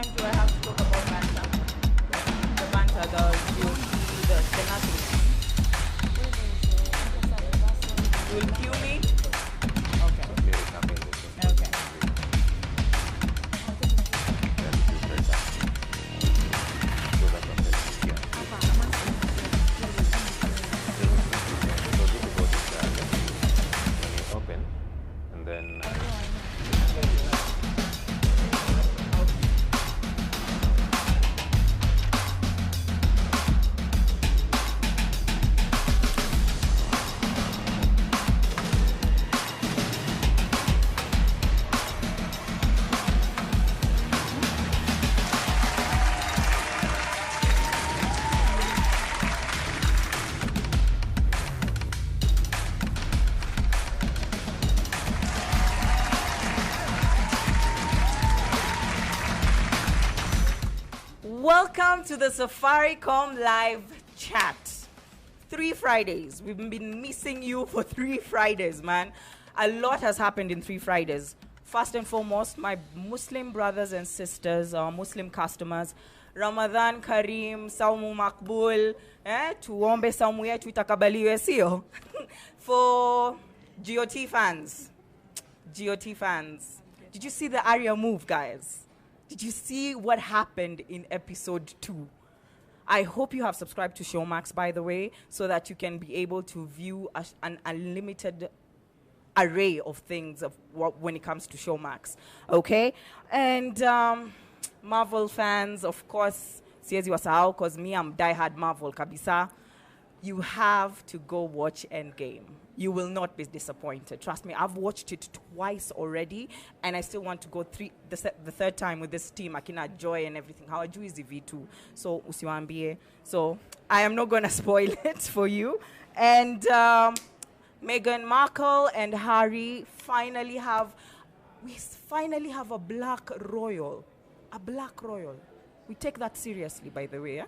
time do I have to talk about banter? The banter, the nothing. You will cue me? Okay. Okay. Open, and then Welcome to the Safaricom Live Chat. 3 Fridays. We've been missing you for 3 Fridays, man. A lot has happened in 3 Fridays. First and foremost, my Muslim brothers and sisters, our Muslim customers, Ramadan Kareem, Saumu Makbul, tuombe saumu yetu itakabaliwe sio? For GOT fans. Did you see the Arya move, guys? Did you see what happened in episode 2? I hope you have subscribed to Showmax, by the way, so that you can be able to view an unlimited array of things when it comes to Showmax. Okay? And Marvel fans, of course, siezi wasahau, because me, I'm diehard Marvel, kabisa. You have to go watch Endgame. You will not be disappointed. Trust me, I've watched it twice already, and I still want to go the third time with this team. Akina Joy and everything. How Ju is the V2. So, usiwambie. So, I am not going to spoil it for you. And Meghan Markle and Harry finally have a black royal. A black royal. We take that seriously, by the way, yeah?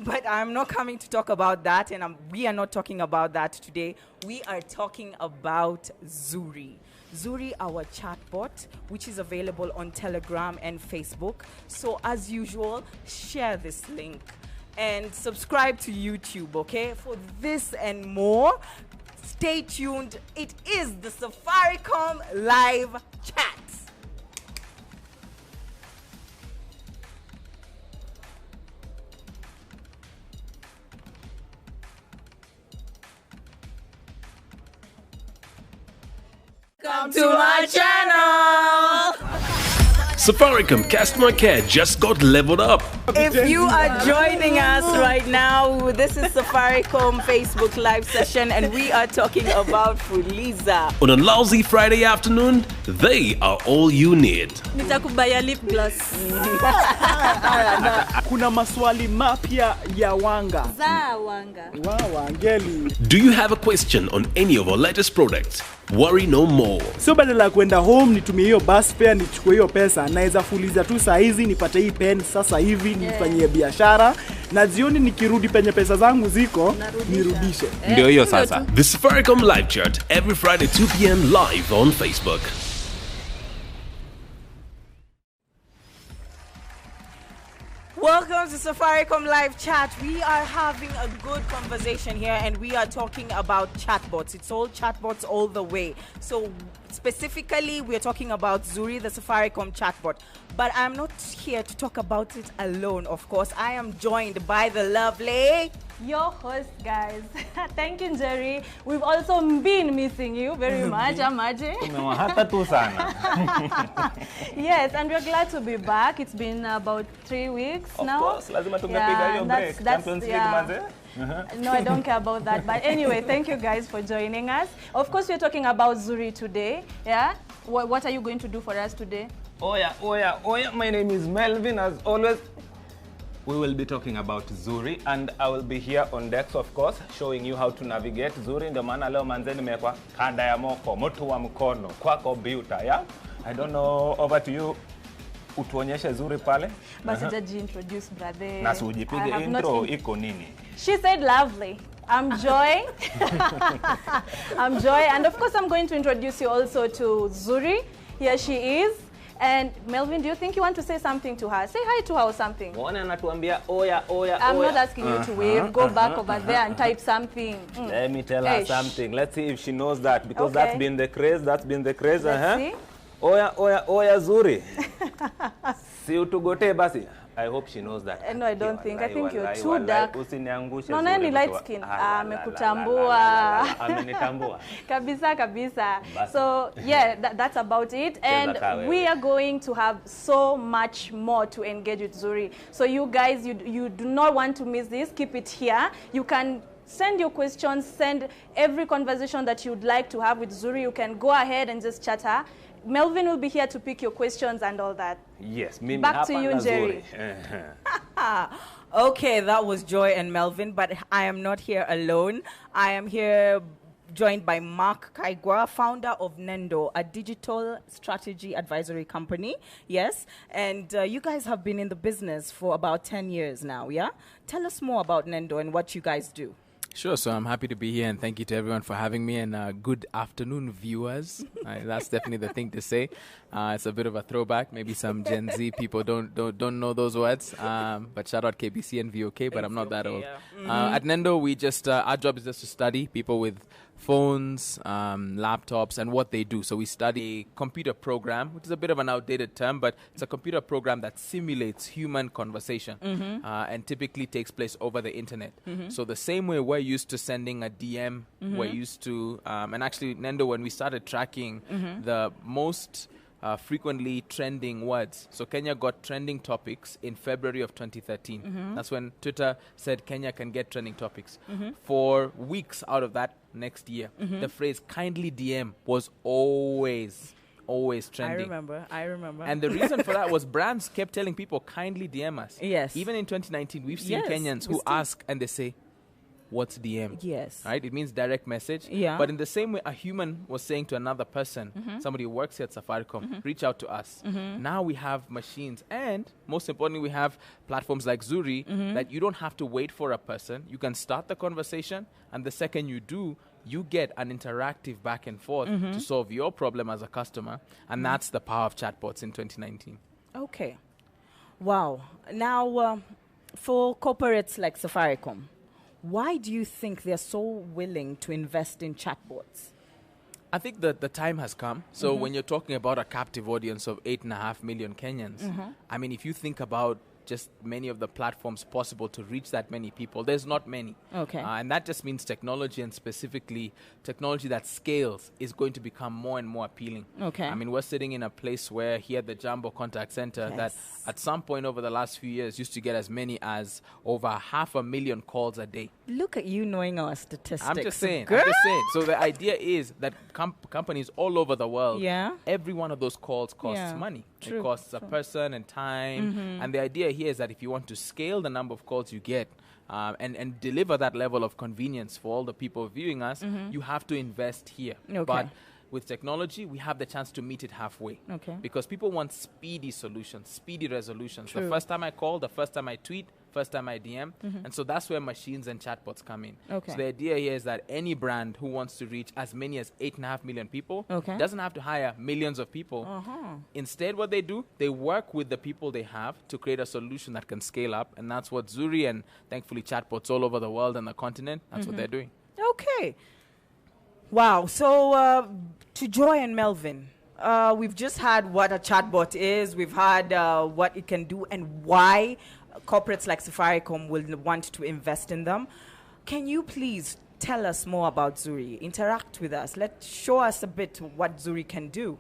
But I'm not coming to talk about that, and we are not talking about that today. We are talking about Zuri. Zuri, our chatbot, which is available on Telegram and Facebook. So as usual, share this link and subscribe to YouTube, okay? For this and more, stay tuned. It is the Safaricom Live Chat. Welcome to my channel. Safaricom customer care just got leveled up. If you are joining us right now, this is Safaricom Facebook live session, and we are talking about Fuliza. On a lousy Friday afternoon, they are all you need. Nitakubaya lip gloss. Kuna maswali mapya ya wanga. Za wanga. Wow, angeli. Do you have a question on any of our latest products? Worry no more. So badala ya kwenda home nitumie hiyo bus fare nichukue hiyo pesa, naweza Fuliza tu saa hizi nipate hii pen sasa hivi nifanyie biashara, na jioni nikirudi penye pesa zangu ziko nirudishe. Ndio hiyo sasa. The Safaricom Live Chat every Friday 2 p.m. live on Facebook. Welcome to Safaricom Live Chat. We are having a good conversation here, and we are talking about chatbots. It's all chatbots all the way. So specifically, we're talking about Zuri, the Safaricom chatbot. But I'm not here to talk about it alone, of course. I am joined by the lovely... Your host, guys. Thank you, Jerry. We've also been missing you very much, Amaji. Yes, and we're glad to be back. It's been about 3 weeks now. Of course, lazima tumepiga hiyo break. Champions League manze. No, I don't care about that. But anyway, thank you guys for joining us. Of course, we're talking about Zuri today. Yeah? What are you going to do for us today? Oh yeah. My name is Melvin, as always. We will be talking about Zuri, and I will be here on decks, of course, showing you how to navigate Zuri. Ndio maana leo manze nimekuwa kanda ya moko, mtu wa mkono, kwa computer, yeah? I don't know, over to you. Utuonyeshe Zuri pale. Basi jaji introduce brother. Na ujipige intro iko nini? She said lovely. I'm Joy. I'm Joy, and of course I'm going to introduce you also to Zuri. Here she is. And Melvin, do you think you want to say something to her? Say hi to her or something. Mwone anatuambia oya oya I'm oya. not asking you to wave. Go back over there and type something. Let me tell her something. Let's see if she knows that, because Okay. that's been the craze. That's been the craze. Let's see. Oya oya oya Zuri. Si utugote basi. I hope she knows that. No, I don't think. I think you're Wallahi, too wallahi, dark. usiniangushe No, Zuri, ni mtu light wa- skin. Amekutambua. Amenitambua. Kabisa, kabisa. Basi. So, yeah, that's about it. And kawe. we are going to have so much more to engage with Zuri. So you guys, you do not want to miss this. Keep it here. You can send your questions, send every conversation that you'd like to have with Zuri. You can go ahead and just chat her. Melvin will be here to pick your questions and all that. Yes, mimi Back hapa to you, na Jerry. Zuri. Okay, that was Joy and Melvin, but I am not here alone. I am here joined by Mark Kaigwa, founder of Nendo, a digital strategy advisory company. Yes, and you guys have been in the business for about 10 years now, yeah? Tell us more about Nendo and what you guys do. Sure, so I'm happy to be here, and thank you to everyone for having me, and good afternoon, viewers. That's definitely the thing to say. It's a bit of a throwback. Maybe some Gen Z people don't know those words, but shout out KBC and VOK, but I'm not that old. Yeah. At Nendo, we just, our job is just to study people with phones, laptops, and what they do. So we study a computer program, which is a bit of an outdated term, but it's a computer program that simulates human conversation and typically takes place over the internet. So the same way we're used to sending a DM, we're used to, and actually, Nendo, when we started tracking the most frequently trending words. So Kenya got trending topics in February of 2013. That's when Twitter said Kenya can get trending topics. For weeks out of that next year, the phrase kindly DM was always trending. I remember. And the reason for that was brands kept telling people kindly DM us. Yes. Even in 2019, we've seen Yes, Kenyans we who still- ask and they say, what's DM? Yes. Right? It means direct message. Yeah. But in the same way a human was saying to another person, somebody who works here at Safaricom, reach out to us. Now we have machines, and most importantly, we have platforms like Zuri that you don't have to wait for a person. You can start the conversation, and the second you do, you get an interactive back and forth to solve your problem as a customer. And that's the power of chatbots in 2019. Okay. Wow. Now, for corporates like Safaricom, why do you think they're so willing to invest in chatbots? I think that the time has come. So when you're talking about a captive audience of 8.5 million Kenyans, I mean, if you think about just many of the platforms possible to reach that many people, there's not many. Okay. And that just means technology, and specifically technology that scales, is going to become more and more appealing. Okay. I mean, we're sitting in a place where here at the Jumbo Contact Center that Yes. at some point over the last few years used to get as many as over 500,000 calls a day. Look at you knowing our statistics. I'm just saying. Girl. I'm just saying. So the idea is that companies all over the world, Yeah. every one of those calls costs Yeah. money. True, It costs a person and time. And the idea here is that if you want to scale the number of calls you get and deliver that level of convenience for all the people viewing us, you have to invest here. Okay. But with technology, we have the chance to meet it halfway. Okay. Because people want speedy solutions, speedy resolutions. True. The first time I call, the first time I tweet, first time I DM. And so that's where machines and chatbots come in. Okay. So the idea here is that any brand who wants to reach as many as 8.5 million people Okay. doesn't have to hire millions of people. Instead, what they do, they work with the people they have to create a solution that can scale up. And that's what Zuri and thankfully chatbots all over the world and the continent, that's what they're doing. Okay. Wow. So, to Joy and Melvin, we've just had what a chatbot is. We've had what it can do and why corporates like Safaricom will want to invest in them. Can you please tell us more about Zuri? Interact with us. Show us a bit what Zuri can do.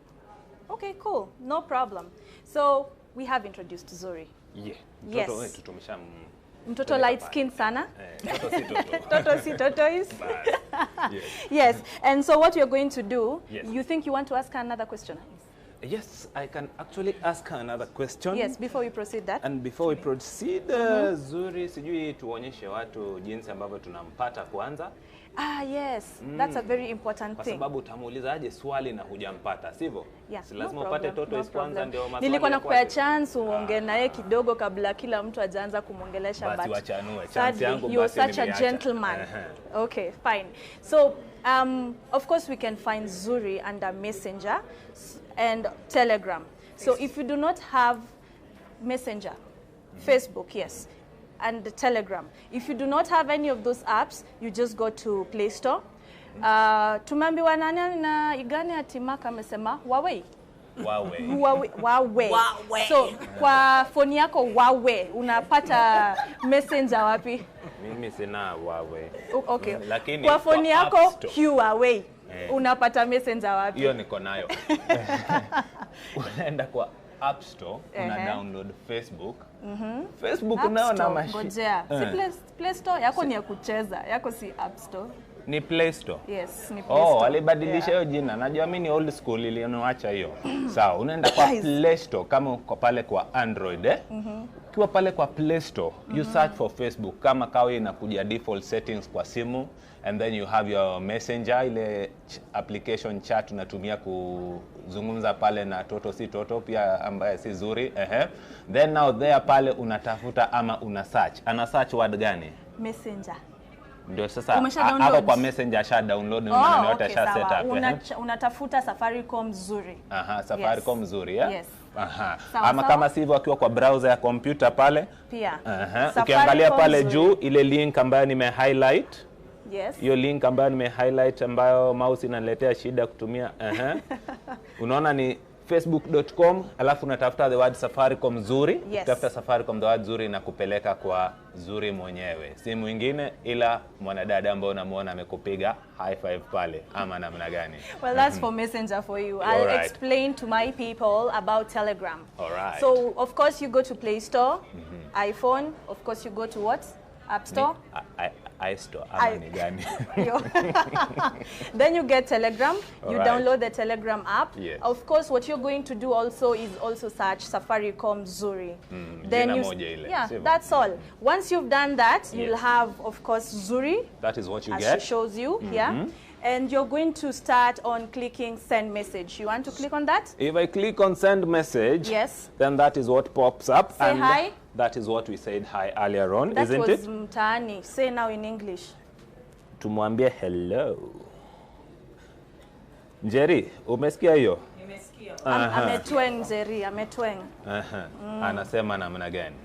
Okay, cool. No problem. So we have introduced Zuri. Yeah. Yes. Mtoto wetu tumesha Mtoto light skin sana. Mtoto si toto. Toto si tortoise. Yes. Yes. And so what you're going to do, Yes. you think you want to ask her another question? Yes, I can actually ask her another question. Yes, before we proceed that. And before we proceed, Zuri, sijui tuonyeshe watu jinsi ambavyo tunampata kwanza, Ah, yes. That's a very important kwa thing. sababu utamuulizaje swali na hujampata, sivyo? Yeah, Si no lazima problem, upate toto no is kwanza problem. ndio maswali. Nilikuwa ya nakupea kwake. chance uongee naye kidogo kabla kila mtu ajaanza kumwongelesha, Basi but wachanue. Chance sadly, yangu you're basi such a nimeiacha. gentleman. Okay, fine. So, of course we can find Zuri under Messenger and Telegram. So if you do not have Messenger, Facebook, yes, and the Telegram, if you do not have any of those apps, you just go to Play Store. Tumeambiwa nani na igani atimaka amesema Huawei. Huawei. So kwa phone yako Huawei unapata Messenger wapi? Mimi sina Huawei. Okay. Lakini kwa phone yako Huawei unapata Messenger wapi? Hiyo niko nayo. Unaenda kwa App Store, una download Facebook. Facebook nao na mashine. Ngojea. Si Play Store yako ni ya kucheza, yako si App Store. Ni Play Store. Yes, ni Play Store. Walibadilisha hiyo jina. Najua mimi ni old school ilionoacha hiyo. Sawa, unaenda kwa Play Store kama uko pale kwa Android Ukiwa pale kwa Play Store, you search for Facebook kama kawaida inakuja default settings kwa simu, and then you have your Messenger, ile application chat unatumia kuzungumza pale na toto si toto pia ambaye si Zuri. Then now there pale unatafuta ama una search. Ana search word gani? Messenger. Ndio sasa hapo kwa Messenger sha download maneno yote sha set up. Unatafuta Safaricom Zuri. Safaricom Zuri, yeah? Yes. Ama kama sivyo akiwa kwa browser ya computer pale. Pia. Ukiangalia pale juu ile link ambayo nime highlight. Yes. Hiyo link ambayo nime highlight ambayo mouse inaniletea shida kutumia. Unaona ni facebook.com alafu unatafuta the word Safaricom Zuri. Yes. Tafuta Safaricom the word Zuri na kupeleka kwa Zuri mwenyewe. Si mwingine ila mwanadada ambaye unamuona amekupiga high five pale ama namna gani. Well, that's for Messenger for you. I'll explain to my people about Telegram. All right. So, of course, you go to Play Store, iPhone. Of course, you go to what? App Store? iStore. Ama gani? Then you get Telegram. You download the Telegram app. Yes. Of course, what you're going to do also is also search Safaricom Zuri. Then that's all. Once you've done that, you'll have, of course, Zuri. That is what you as get. She shows you here. And you're going to start on clicking send message. You want to click on that? If I click on send message, yes, then that is what pops up. Say and hi. That is what we said hi earlier on, that isn't it? That was mtaani. Say now in English. Tumwambie hello. Njeri, umesikia hiyo? Nimesikia. Ametweng Njeri, ametweng. Anasema namna gani?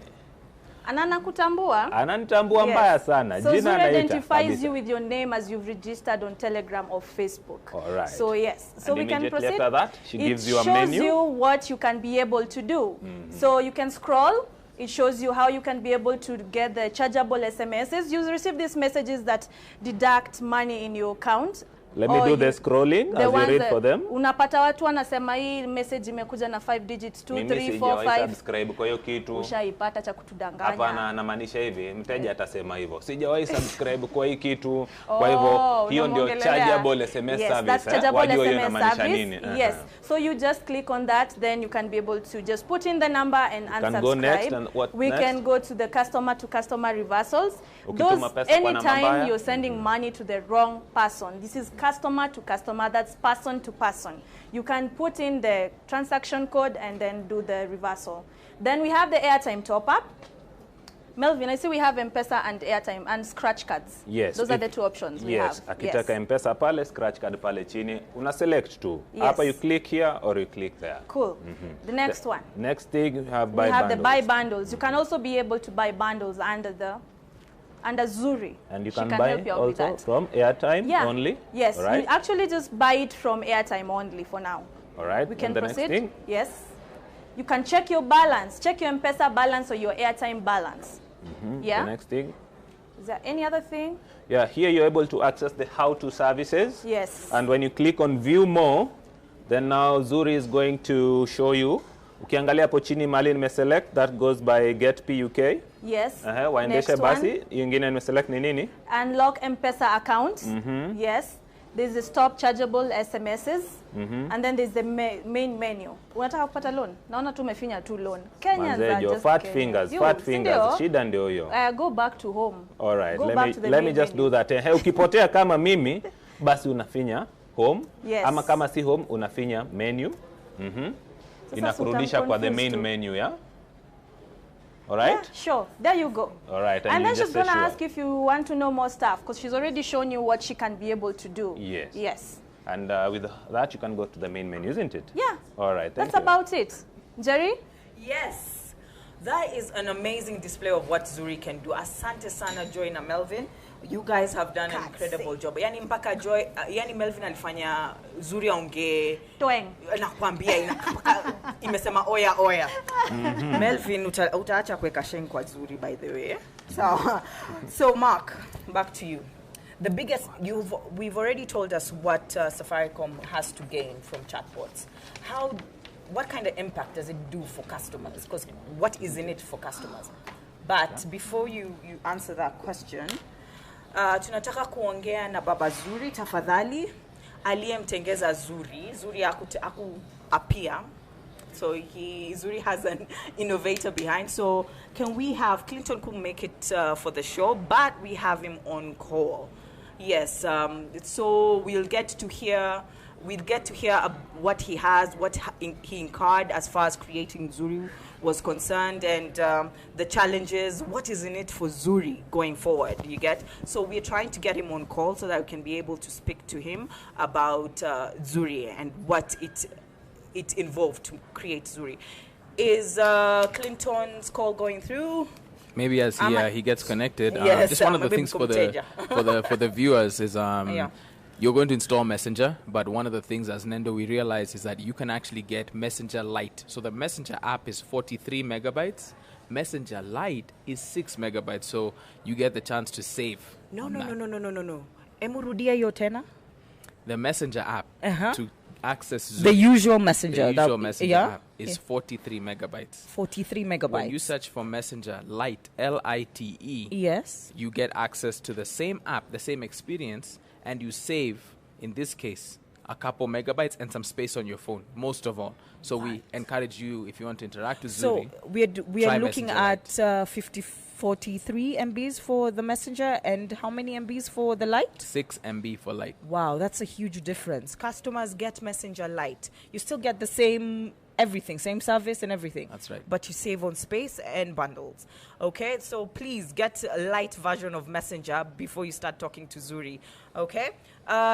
Ananakutambua. Ananitambua mbaya sana. So Zuri identifies you with your name as you've registered on Telegram or Facebook. All right. So yes. So and we can proceed. After that, she gives you a menu. It shows you what you can be able to do. So you can scroll. It shows you how you can be able to get the chargeable SMSs. You receive these messages that deduct money in your account. Let me do the scrolling as you read for them. Unapata watu wanasema hii message imekuja na 5 digits 2 3 4 5. Subscribe kwa hiyo kitu. Ushaipata cha kutudanganya. Hapana, anamaanisha hivi, mteja atasema hivyo. Sijawahi subscribe kwa hii kitu. Kwa hivyo hiyo ndio chargeable SMS service. Wajua hiyo inamaanisha nini? Yes. So you just click on that, then you can be able to just put in the number and unsubscribe. Can go next and what we next? Can go to the customer to customer reversals. Those anytime you're sending money to the wrong person. This is customer to customer, that's person to person. You can put in the transaction code and then do the reversal. Then we have the airtime top up. Melvin, I see we have M-Pesa and airtime and scratch cards. Yes. Those are the two options we have. Yes, akitaka M-Pesa pale, scratch card pale chini, una select tu. Hapa you click here or you click there. Cool. The next one. Next thing you have buy bundles. We have the buy bundles. You can also be able to buy bundles under Zuri. And you can buy also from airtime only? Yes, you actually just buy it from airtime only for now. All right, we can Next proceed. thing? Yes. You can check your balance, check your M-Pesa balance or your airtime balance. Yeah. The next thing? Is there any other thing? Yeah, here you're able to access the how-to services. Yes. And when you click on view more, then now Zuri is going to show you. Ukiangalia hapo chini mali nimeselect, that goes by get PUK. Yes. Waendeshe basi, ingine nimeselect ni nini? Unlock M-Pesa account. Yes. There's the stop chargeable SMSs. And then there's the main menu. Unataka kupata loan? Naona tumefinya tu loan. Kenyans are just fat fingers. Shida ndio hiyo. Go back to home. All right. Let me just do that. Ukipotea kama mimi, basi unafinya home. Yes. Ama kama si home, unafinya menu. Inakurudisha kwa the main menu, yeah? All right? Yeah, sure. There you go. All right. And then she's going to ask if you want to know more stuff, because she's already shown you what she can be able to do. Yes. Yes. And with that, you can go to the main menu, isn't it? Yeah. All right. That's about it. Jerry? Yes, that is an amazing display of what Zuri can do. Asante sana Joy na Melvin. You guys have done an incredible job. Yani mpaka Joy, yani Melvin alifanya Zuri aongee. Toeng. Nakwambia imesema oya oya. Melvin utaacha kuweka sheng kwa Zuri, by the way. So Mark, back to you. The biggest, we've already told us what Safaricom has to gain from chatbots. What kind of impact does it do for customers? Because what is in it for customers? But before you answer that question, tunataka kuongea na Baba Zuri, tafadhali. Aliyemtengeza Zuri. Zuri appear. So Zuri has an innovator behind. So can we have, Clinton couldn't make it for the show, but we have him on call. Yes, so we'll get to hear what he has, what he incurred as far as creating Zuri was concerned, and the challenges, what is in it for Zuri going forward, you get? So we're trying to get him on call so that we can be able to speak to him about Zuri and what it involved to create Zuri. Is Clinton's call going through? Maybe as he gets connected. Yes, just one of the things for the viewers is you're going to install Messenger, but one of the things as Nendo we realize is that you can actually get Messenger Lite. So the Messenger app is 43 megabytes. Messenger Lite is 6 megabytes. So you get the chance to save. No. Emurudia yo tena? The Messenger app to access Zoom. The usual Messenger. The usual Messenger app is 43 megabytes. 43 megabytes. When you search for Messenger Lite, Lite, yes, you get access to the same app, the same experience, and you save, in this case, a couple megabytes and some space on your phone, most of all. So we encourage you, if you want to interact with Zuri. So we are looking at 43 MBs for the Messenger, and how many MBs for the Lite? 6 MB for Lite. Wow, that's a huge difference. Customers get Messenger Lite. You still get the same everything, same service and everything. That's right. But you save on space and bundles. Okay, so please get a light version of Messenger before you start talking to Zuri. Okay,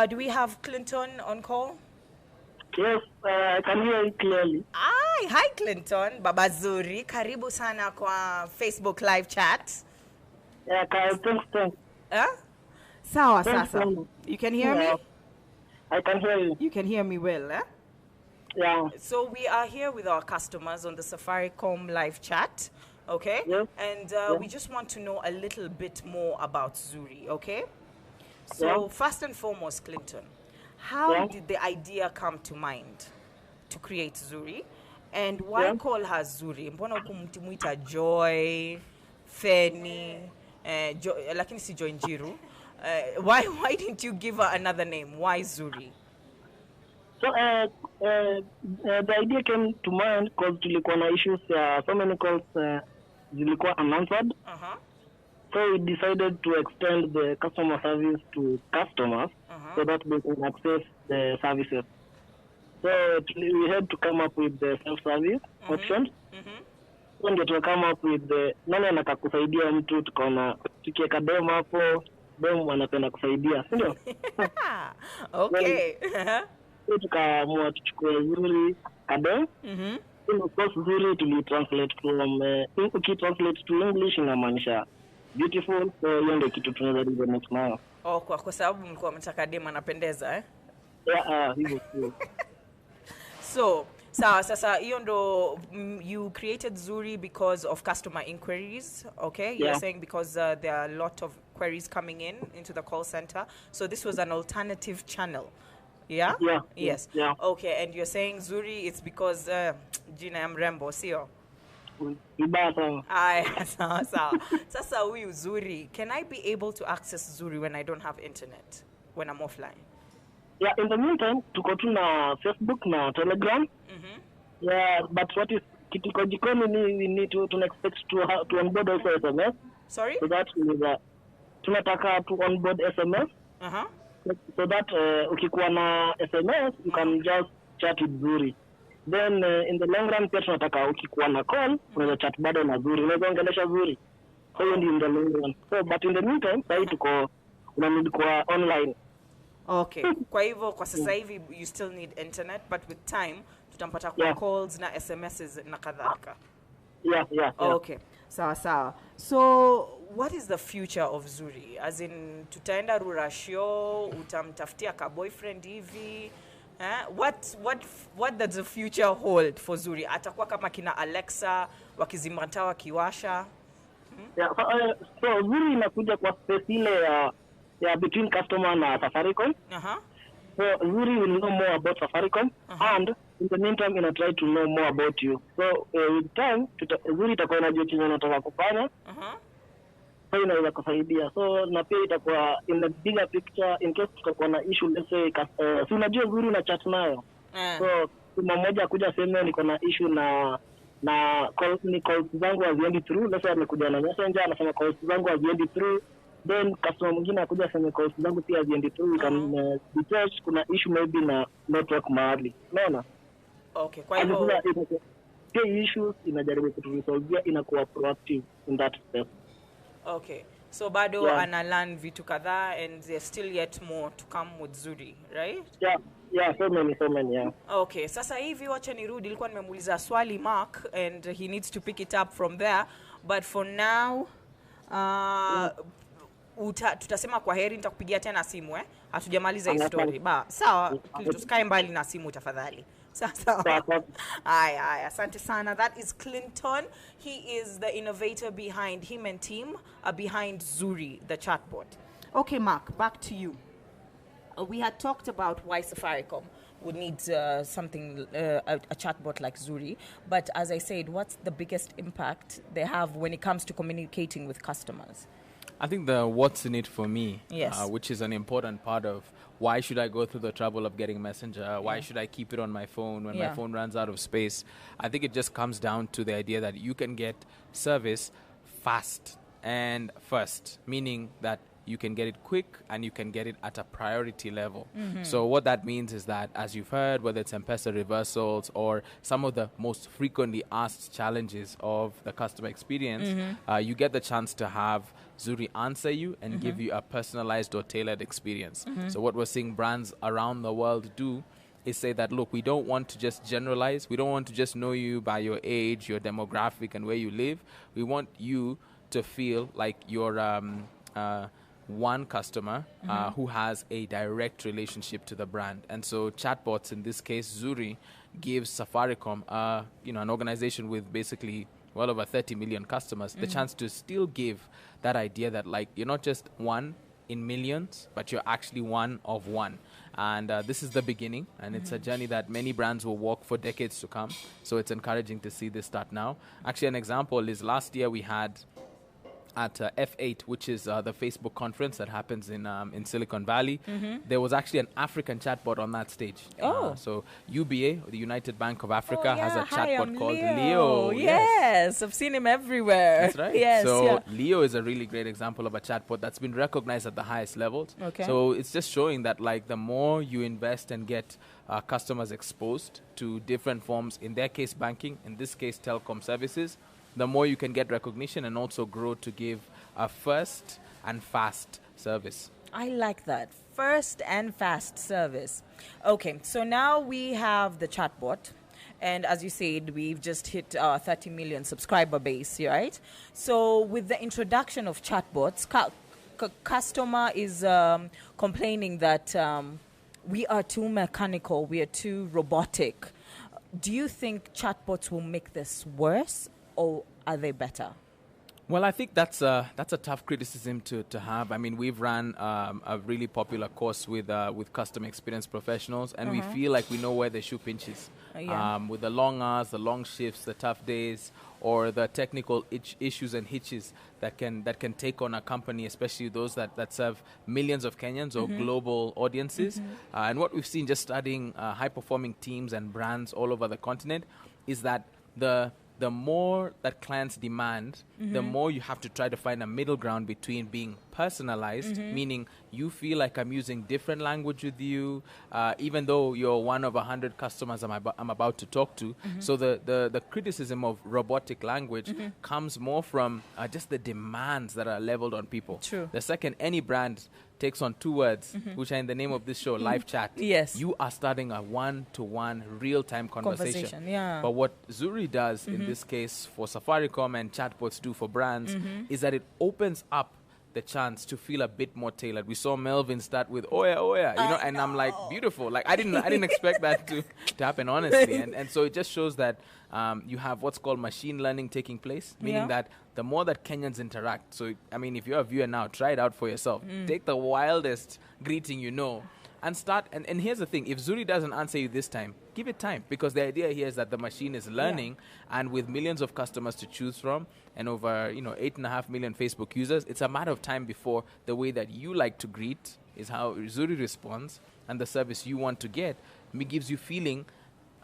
do we have Clinton on call? Yes, I can hear you clearly. Hi Clinton, Baba Zuri, karibu sana kwa Facebook Live Chat. Yeah, thanks. Sawa Thanks, sasa. You can hear me? I can hear you. You can hear me well, eh? Yeah. So we are here with our customers on the Safaricom Live Chat, okay? Yes. And we just want to know a little bit more about Zuri, okay? So first and foremost, Clinton, how did the idea come to mind to create Zuri? And why call her Zuri? Mbona kumtimuita Joy, Feni, lakini si Joy Njiru. Why didn't you give her another name? Why Zuri? So the idea came to mind because tulikuwa na issues, so many calls zilikuwa unanswered. So we decided to extend the customer service to customers so that they can access the services. So we had to come up with the self-service options. So ndio tukam up with the nani anataka kusaidia mtu, tukaona tukiweka demo hapo, demo anapenda kusaidia, si ndio? Okay. So tukaamua tuchukue Zuri kadem. Of course Zuri tuli translate from translate to English inamaanisha beautiful. So hiyo ndio kitu tunaweza do next now. Kwa sababu mlikuwa mnataka demo anapendeza, eh? Yeah, hivyo. So, sasa hiyo ndo you created Zuri because of customer inquiries, okay? You're saying because there are a lot of queries coming into the call center. So this was an alternative channel. Yeah? Yeah. Yes. Yeah. Okay, and you're saying Zuri, it's because Gina ya mrembo, sio? Ibaya sana. Aya, sawa. Sasa huyu Zuri, can I be able to access Zuri when I don't have internet, when I'm offline? Yeah, in the meantime, tuko tu na Facebook na Telegram. Yeah, but what is kitiko jikoni we need to expect to onboard also SMS. Sorry? So that is tunataka to onboard SMS. So that ukikuwa na SMS, you can just chat with Zuri. Then in the long run, pia tunataka ukikuwa na call, unaweza chat bado na Zuri. Unaweza ongelesha Zuri. So hiyo ndio in the long run. So but in the meantime, sasa tuko unamidi kwa online. Okay. Kwa hivyo kwa sasa hivi you still need internet, but with time tutampata kwa Yeah. calls na SMSs na kadhalika. Yeah. Okay, sawa. So what is the future of Zuri? As in, tutaenda rurashio, utamtafutia ka boyfriend hivi. What does the future hold for Zuri? Atakuwa kama kina Alexa wakizimata wakiwasha? Yeah, so Zuri inakuja kwa space ile ya between customer na Safaricom. So Zuri will know more about Safaricom, and in the meantime ina try to know more about you. So with time Zuri itakuwa inajua chenye anataka kufanya. So inaweza kusaidia. So na pia itakuwa in the bigger picture, in case tutakuwa na issue, let's say si unajua Zuri na chat nayo. So kuna mmoja akuja sema niko na issue na calls zangu haziendi through. Let's say amekuja na messenger anasema calls zangu haziendi through. Then customer mwingine akuja aseme calls zangu pia haziendi through. We can detach kuna issue maybe na network mahali. Unaona? Okay, kwa hivyo pia issues inajaribu kuturesolve, inakuwa proactive in that step. Okay. So bado ana learn vitu kadhaa, and there's still yet more to come with Zuri, right? Yeah, so many, yeah. Okay, sasa hivi wacha nirudi, nilikuwa nimemuuliza swali Mark and he needs to pick it up from there, but for now tutasema kwa heri, nitakupigia tena simu hatujamaliza hii story. Sawa, tusikae mbali na simu tafadhali. Sawa. Aya, asante sana. That is Clinton. He is the innovator behind, him and team behind Zuri, the chatbot. Okay, Mark, back to you. We had talked about why Safaricom would need something, a chatbot like Zuri. But as I said, what's the biggest impact they have when it comes to communicating with customers? I think the what's in it for me, yes. Which is an important part of why should I go through the trouble of getting Messenger? Why should I keep it on my phone when my phone runs out of space? I think it just comes down to the idea that you can get service fast and first, meaning that you can get it quick and you can get it at a priority level. So what that means is that, as you've heard, whether it's M-Pesa reversals or some of the most frequently asked challenges of the customer experience, you get the chance to have Zuri answer you and give you a personalized or tailored experience. So what we're seeing brands around the world do is say that, look, we don't want to just generalize. We don't want to just know you by your age, your demographic, and where you live. We want you to feel like you're one customer who has a direct relationship to the brand. And so chatbots, in this case Zuri, gives Safaricom, an organization with basically well over 30 million customers, the chance to still give that idea that, like, you're not just one in millions, but you're actually one of one. And this is the beginning, and it's a journey that many brands will walk for decades to come. So it's encouraging to see this start now. Actually, an example is last year we had at F8, which is the Facebook conference that happens in Silicon Valley, there was actually an African chatbot on that stage. So UBA, the United Bank of Africa, has a chatbot called Leo. Yes, I've seen him everywhere. That's right. Yes, so Leo is a really great example of a chatbot that's been recognized at the highest levels. Okay. So it's just showing that, like, the more you invest and get customers exposed to different forms, in their case banking, in this case telecom services, the more you can get recognition and also grow to give a first and fast service. I like that. First and fast service. Okay, so now we have the chatbot. And as you said, we've just hit our 30 million subscriber base, right? So with the introduction of chatbots, customer is complaining that we are too mechanical, we are too robotic. Do you think chatbots will make this worse, or are they better? Well, I think that's a tough criticism to have. I mean, we've run a really popular course with customer experience professionals, and we feel like we know where the shoe pinches. With the long hours, the long shifts, the tough days, or the technical issues and hitches that can take on a company, especially those that serve millions of Kenyans or global audiences. And what we've seen just studying high-performing teams and brands all over the continent is that the more that clients demand, the more you have to try to find a middle ground between being personalized, meaning you feel like I'm using different language with you, even though you're one of 100 customers I'm about to talk to. So the criticism of robotic language comes more from just the demands that are leveled on people. True. The second any brand takes on 2 words, which are in the name of this show, live chat, Yes. you are starting a one-to-one real-time conversation. Yeah. But what Zuri does in this case for Safaricom and chatbots do for brands is that it opens up the chance to feel a bit more tailored. We saw Melvin start with oya oya, you know, and I'm like, beautiful. Like I didn't expect that to happen, honestly. And so it just shows that you have what's called machine learning taking place, meaning that the more that Kenyans interact. So I mean, if you're a viewer now, try it out for yourself. Take the wildest greeting you know. And start, and here's the thing, if Zuri doesn't answer you this time, give it time, because the idea here is that the machine is learning, and with millions of customers to choose from, and over 8.5 million Facebook users, it's a matter of time before the way that you like to greet is how Zuri responds, and the service you want to get gives you feeling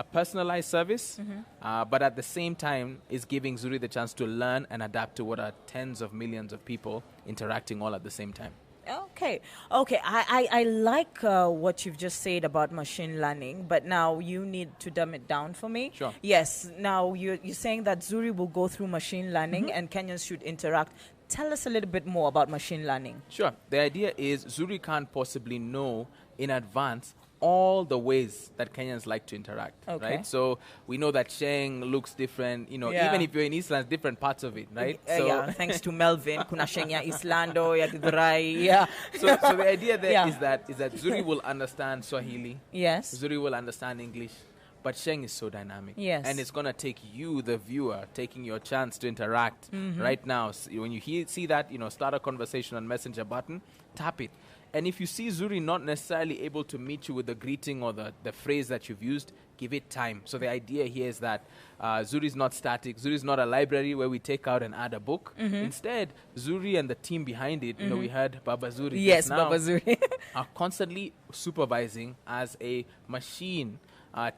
a personalized service, but at the same time is giving Zuri the chance to learn and adapt to what are tens of millions of people interacting all at the same time. Okay. I like what you've just said about machine learning, but now you need to dumb it down for me. Sure. Yes. Now you're saying that Zuri will go through machine learning and Kenyans should interact. Tell us a little bit more about machine learning. Sure. The idea is Zuri can't possibly know in advance all the ways that Kenyans like to interact, right? So we know that Sheng looks different, even if you're in Eastland, different parts of it, right? Thanks to Melvin, kuna Sheng ya Islando, ya Githurai, So the idea there is that Zuri will understand Swahili. Yes. Zuri will understand English. But Sheng is so dynamic. Yes. And it's going to take you, the viewer, taking your chance to interact right now. So when you see that, start a conversation on Messenger button, tap it. And if you see Zuri not necessarily able to meet you with the greeting or the phrase that you've used, give it time. So the idea here is that Zuri is not static. Zuri is not a library where we take out and add a book. Instead, Zuri and the team behind it, we heard Baba Zuri. Yes, now, Baba Zuri. are constantly supervising as a machine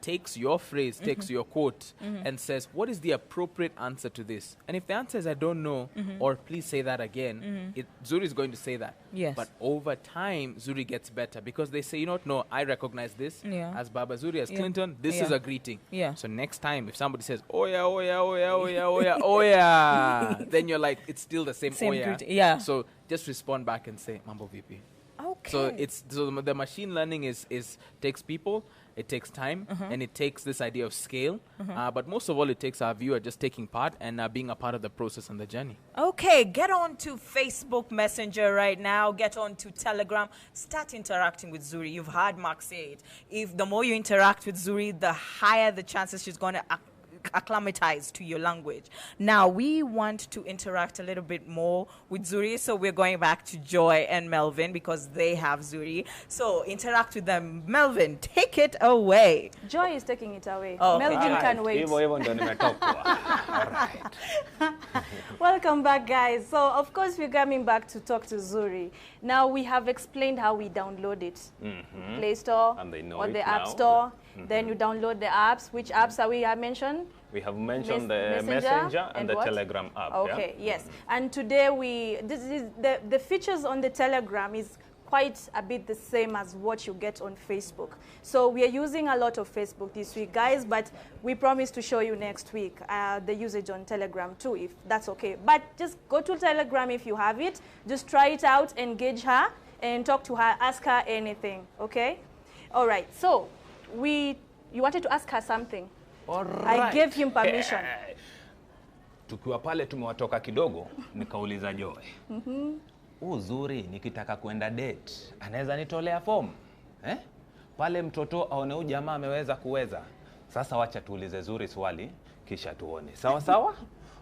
takes your phrase, takes your quote, and says, what is the appropriate answer to this? And if the answer is, I don't know, or please say that again, Zuri is going to say that. Yes. But over time, Zuri gets better because they say, no, I recognize this as Baba Zuri, as Clinton, this is a greeting. Yeah. So next time, if somebody says, oya, oya, oya, oya, oya, oya, then you're like, it's still the same oya. Greeting. Yeah. So just respond back and say, Mambo VP. Okay. So the machine learning is takes people, it takes time, and it takes this idea of scale. But most of all, it takes our viewer just taking part and being a part of the process and the journey. Okay, get on to Facebook Messenger right now. Get on to Telegram. Start interacting with Zuri. You've heard Mark say it. If the more you interact with Zuri, the higher the chances she's going to acclimatize to your language. Now, we want to interact a little bit more with Zuri, so we're going back to Joy and Melvin because they have Zuri. So interact with them. Melvin, take it away. Joy is taking it away. Oh, Melvin can wait. Welcome back, guys. So, of course, we're coming back to talk to Zuri. Now, we have explained how we download it. Play Store And they know or it the App now. Store. Then you download the apps. Which apps are we have mentioned? We have mentioned the Messenger and the what? Telegram app. Okay, yes. And today this is the features on the Telegram is quite a bit the same as what you get on Facebook. So we are using a lot of Facebook this week, guys, but we promise to show you next week the usage on Telegram too, if that's okay. But just go to Telegram if you have it. Just try it out, engage her, and talk to her, ask her anything, okay? All right, so you wanted to ask her something. I gave him permission. Tukiwa pale tumewatoka kidogo, nikauliza Joy. Zuri, nikitaka kwenda date, anaweza nitolea form? Pale mtoto aone huyu jamaa ameweza kuweza. Sasa wacha tuulize Zuri swali, kisha tuone. Sawa sawa?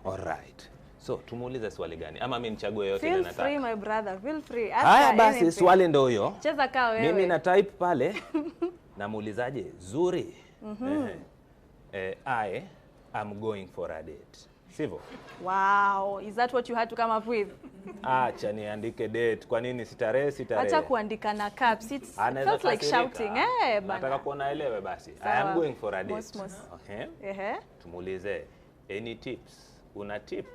Alright. So, tumuulize swali gani? Ama mimi nichague yote ile nataka. Feel free, my brother. Feel free. Ask Haya her basi, anything. swali ndio hiyo. Cheza kaa wewe. Mimi na type pale. Namuulizaje? Zuri. I am going for a date. Sivyo? Wow, is that what you had to come up with? Acha niandike date. Kwa nini sitarehe? Acha kuandika na caps. It feels like shouting. Nataka Bana. kuona elewe basi. I Sawa. am going for a date. Mos. Okay. Tumuulize, any tips? Una tip?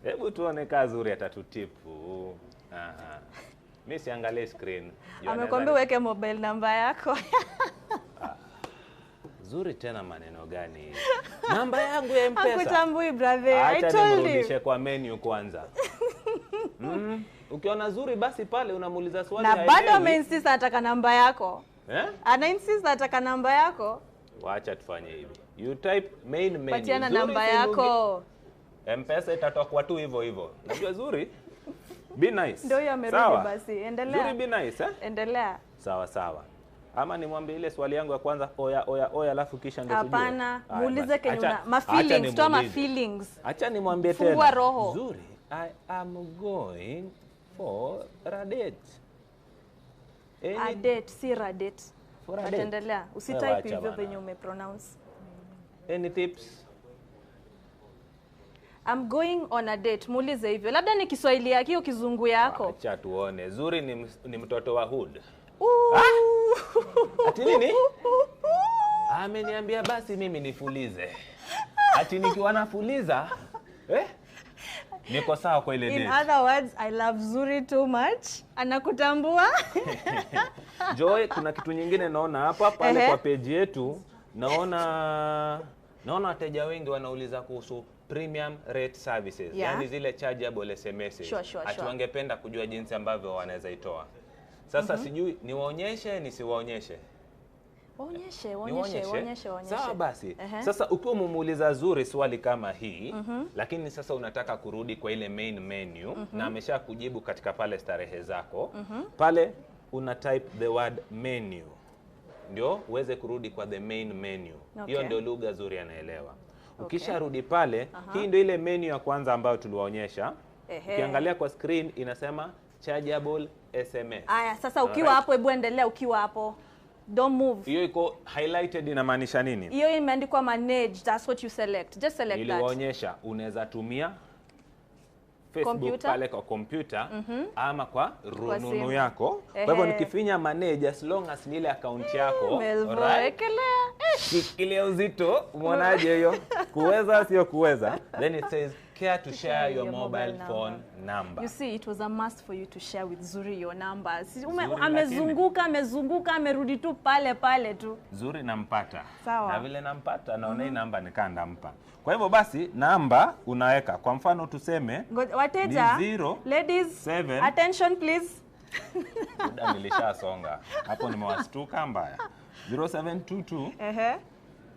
Hebu tuone kazi Zuri atatutipu. Aha. Mimi siangalie screen. Amekwambia weke mobile number yako. Zuri tena maneno gani? Namba yangu ya M-Pesa. Hakutambui brother. I told you. Nirudishe kwa menu kwanza. Ukiona Zuri basi pale unamuuliza swali na bado ameinsist ataka namba yako. Ana insist ataka namba yako. Wacha tufanye hivi. You type main menu. Patiana namba yako. M-Pesa itatoka tu hivyo hivyo. Najua Zuri. Be nice. Ndio hiyo amerudi basi. Endelea. Zuri be nice Endelea. Sawa. Ama nimwambie ile swali yangu ya kwanza oya alafu kisha ndio tujue. Hapana, muulize Kenya ma feelings, toa ma feelings. Acha nimwambie tena. Fungua roho. Zuri, I am going for a date. A date, si a date. For a date. Endelea. Usitype hivyo venye umepronounce. Any tips? I'm going on a date. Muulize hivyo. Labda ni Kiswahili yake au Kizungu yako. Acha tuone. Zuri ni mtoto wa hood. Ati nini? Ameniambia basi mimi nifulize. Ati nikiwa nafuliza, niko sawa kwa ile date. In other words, I love Zuri too much. Anakutambua? Joy, kuna kitu nyingine naona hapa pale kwa page yetu, naona wateja wengi wanauliza kuhusu premium rate services, yani zile chargeable SMS. Sure. Wangependa kujua jinsi ambavyo wanaweza itoa. Sasa sijui niwaonyeshe nisiwaonyeshe. Waonyeshe. Sawa basi. Sasa ukiwa umuuliza Zuri swali kama hii, lakini sasa unataka kurudi kwa ile main menu na amesha kujibu katika pale starehe zako, pale una type the word menu. Ndio uweze kurudi kwa the main menu. Hiyo ndio lugha Zuri anaelewa. Ukisharudi pale, hii ndio ile menu ya kwanza ambayo tuliwaonyesha. Ukiangalia kwa screen inasema chargeable SMS. Aya, sasa ukiwa hapo, hebu endelea ukiwa hapo. Don't move. Hiyo iko highlighted inamaanisha nini? Hiyo imeandikwa manage, that's what you select. Just select that. Niliwaonyesha unaweza tumia Facebook pale kwa kompyuta ama kwa rununu yako. Kwa hivyo nikifinya manage, as long as ni ile account yako, shikilia uzito, umeonaje hiyo? Kuweza sio kuweza. Then it says care to share your mobile phone number. You see, it was a must for you to share with Zuri your number. Amezunguka, amerudi tu pale tu. Zuri nampata. Sawa. Na vile nampata, naona hii namba nikanda mpa. Kwa hivyo basi, namba unaweka. Kwa mfano tuseme, wateja, ni 0, ladies, 7. Attention please. Muda nilishasonga. Hapo nimewastuka mbaya. 0722.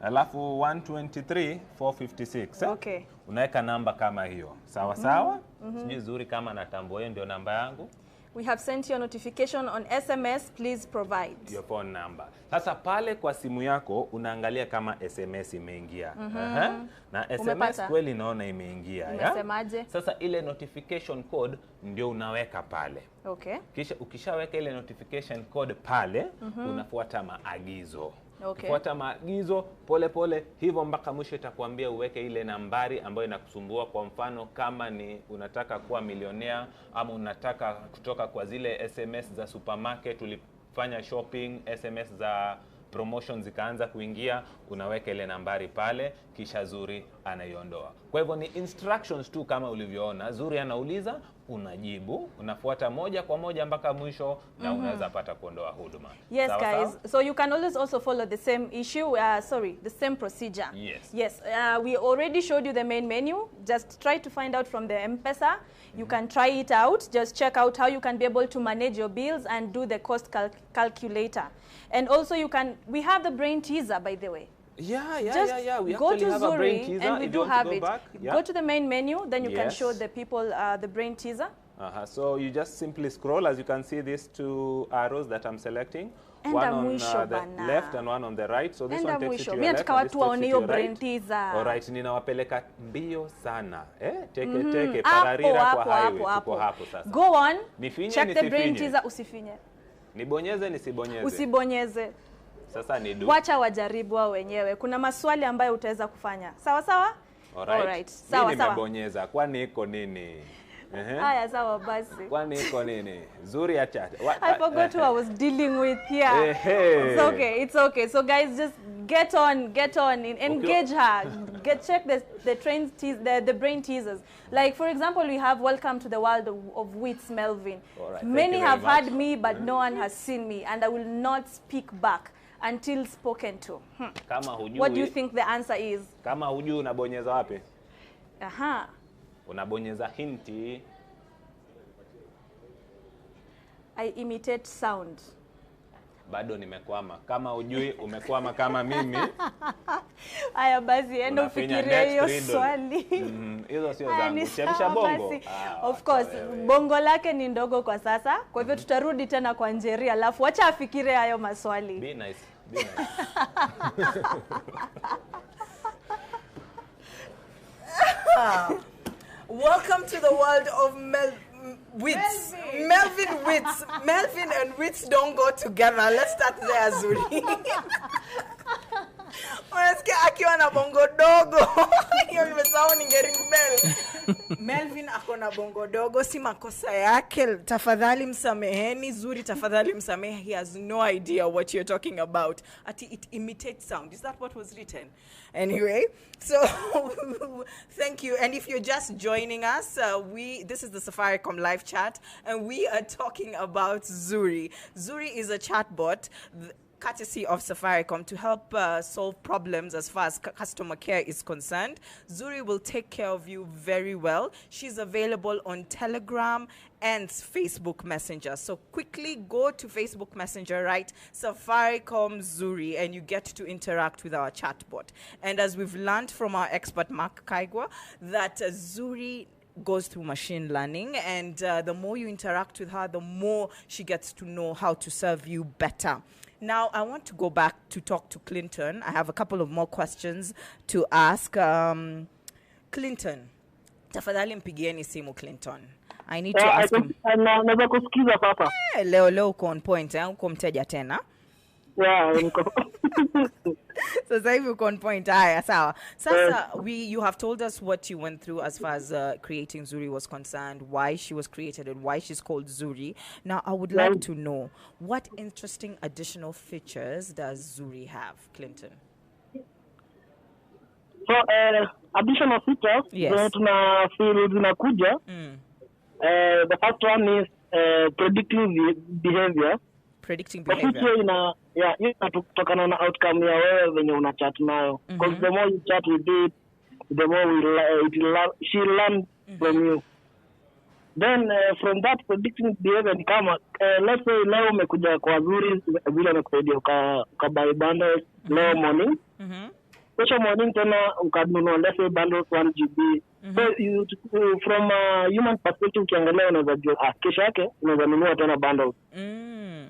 Alafu 123 456. Okay. Unaweka namba kama hiyo. Sawa? Sijui Zuri kama natambua hiyo ndio namba yangu. We have sent you a notification on SMS. Please provide your phone number. Sasa pale kwa simu yako unaangalia kama SMS imeingia. Na SMS Umepata? Kweli naona imeingia. Umesemaje? Sasa ile notification code ndio unaweka pale. Okay. Kisha ukishaweka ile notification code pale, unafuata maagizo. Okay. Fuata maagizo pole hivyo mpaka mwisho itakwambia uweke ile nambari ambayo inakusumbua. Kwa mfano kama ni unataka kuwa milionea ama unataka kutoka kwa zile SMS za supermarket, ulifanya shopping, SMS za promotion zikaanza kuingia, unaweka ile nambari pale, kisha Zuri anaiondoa. Kwa hivyo ni instructions tu kama ulivyoona. Zuri anauliza, unajibu, unafuata moja kwa moja mpaka mwisho na unaweza pata kuondoa huduma. Yes, guys. So you can always also follow the same issue, the same procedure. Yes. We already showed you the main menu. Just try to find out from the M-Pesa. You can try it out. Just check out how you can be able to manage your bills and do the cost calculator. And also we have the brain teaser, by the way. Yeah. We go actually to have a brain Zuri teaser. and we do have it. Go to the main menu, then you can show the people the brain teaser. So you just simply scroll. As you can see, these two arrows that I'm selecting. And one on the left and one on the right. So this one takes you to your left and this takes you to your right. Alright, ninawapeleka mbio sana. Teke, pararira kwa highway. Tuko hapo sasa. Go on, nifinye, check the brain teaser, usifinye. Nibonyeze, nisibonyeze. Usibonyeze. Sasa nidu. Wacha wajaribu wao wenyewe. Kuna maswali ambayo utaweza kufanya. Sawa? Alright. Sawa. Nimebonyeza. Kwani iko nini? Haya, sawa basi. Kwani iko nini? Zuri ya chat. I forgot who I was dealing with here. It's okay. So guys, just get on, engage her. check the brain teasers. Like, for example, we have Welcome to the World of Wits, Melvin. Right, Many have heard me, but no one has seen me, and I will not speak back until spoken to. Kama hujui, what do you think the answer is? Kama hujui unabonyeza wapi? Aha. Unabonyeza hinti. I imitate sound. Bado nimekwama. Kama hujui umekwama kama mimi. Aya basi enda ufikirie hiyo swali. Hizo sio zangu. Chemsha bongo. Of course, bongo lake ni ndogo kwa sasa. Kwa hivyo tutarudi tena kwa Njeri, alafu acha afikirie hayo maswali. Be nice. Be nice. Welcome to the world of Wits. Melvin Wits. Melvin and Wits don't go together. Let's start there, Zuri. Unasikia akiwa na bongo dogo. Hiyo nimesahau ningering bell. Melvin ako na bongo dogo, si makosa yake. Tafadhali msameheni. Zuri, tafadhali msamehe. He has no idea what you're talking about. It imitates sound. Is that what was written? Anyway, so thank you. And if you're just joining us, this is the Safaricom Live Chat, and we are talking about Zuri. Zuri is a chatbot courtesy of Safaricom to help solve problems as far as customer care is concerned. Zuri will take care of you very well. She's available on Telegram and Facebook Messenger. So quickly go to Facebook Messenger, write Safaricom Zuri, and you get to interact with our chatbot. And as we've learned from our expert Mark Kaigwa, that Zuri goes through machine learning, and the more you interact with her, the more she gets to know how to serve you better. Now, I want to go back to talk to Clinton. I have a couple of more questions to ask. Clinton, tafadhali mpigieni simu Clinton. I need to ask him. Naweza kusikiza papa. Leo uko on point, uko mteja tena. Yeah, Sasa hivi uko on point. Haya, sawa. Sasa you have told us what you went through as far as creating Zuri was concerned, why she was created and why she's called Zuri. Now, I would like to know, what interesting additional features does Zuri have, Clinton? So, additional features, yes. Tuna feel zinakuja. The first one is predicting behavior. Predicting behavior. Inatokana na outcome ya wewe venye una chat nayo. Because the more you chat with it, the more she learn from you. Then from that predicting behavior ni kama let's say leo umekuja kwa Zuri vile umekusaidia ukabuy bundles leo morning. Kesho morning tena ukanunua let's say bundles 1 GB. So from a human perspective ukiangalia unaweza jua kesho yake unaweza nunua tena bundles.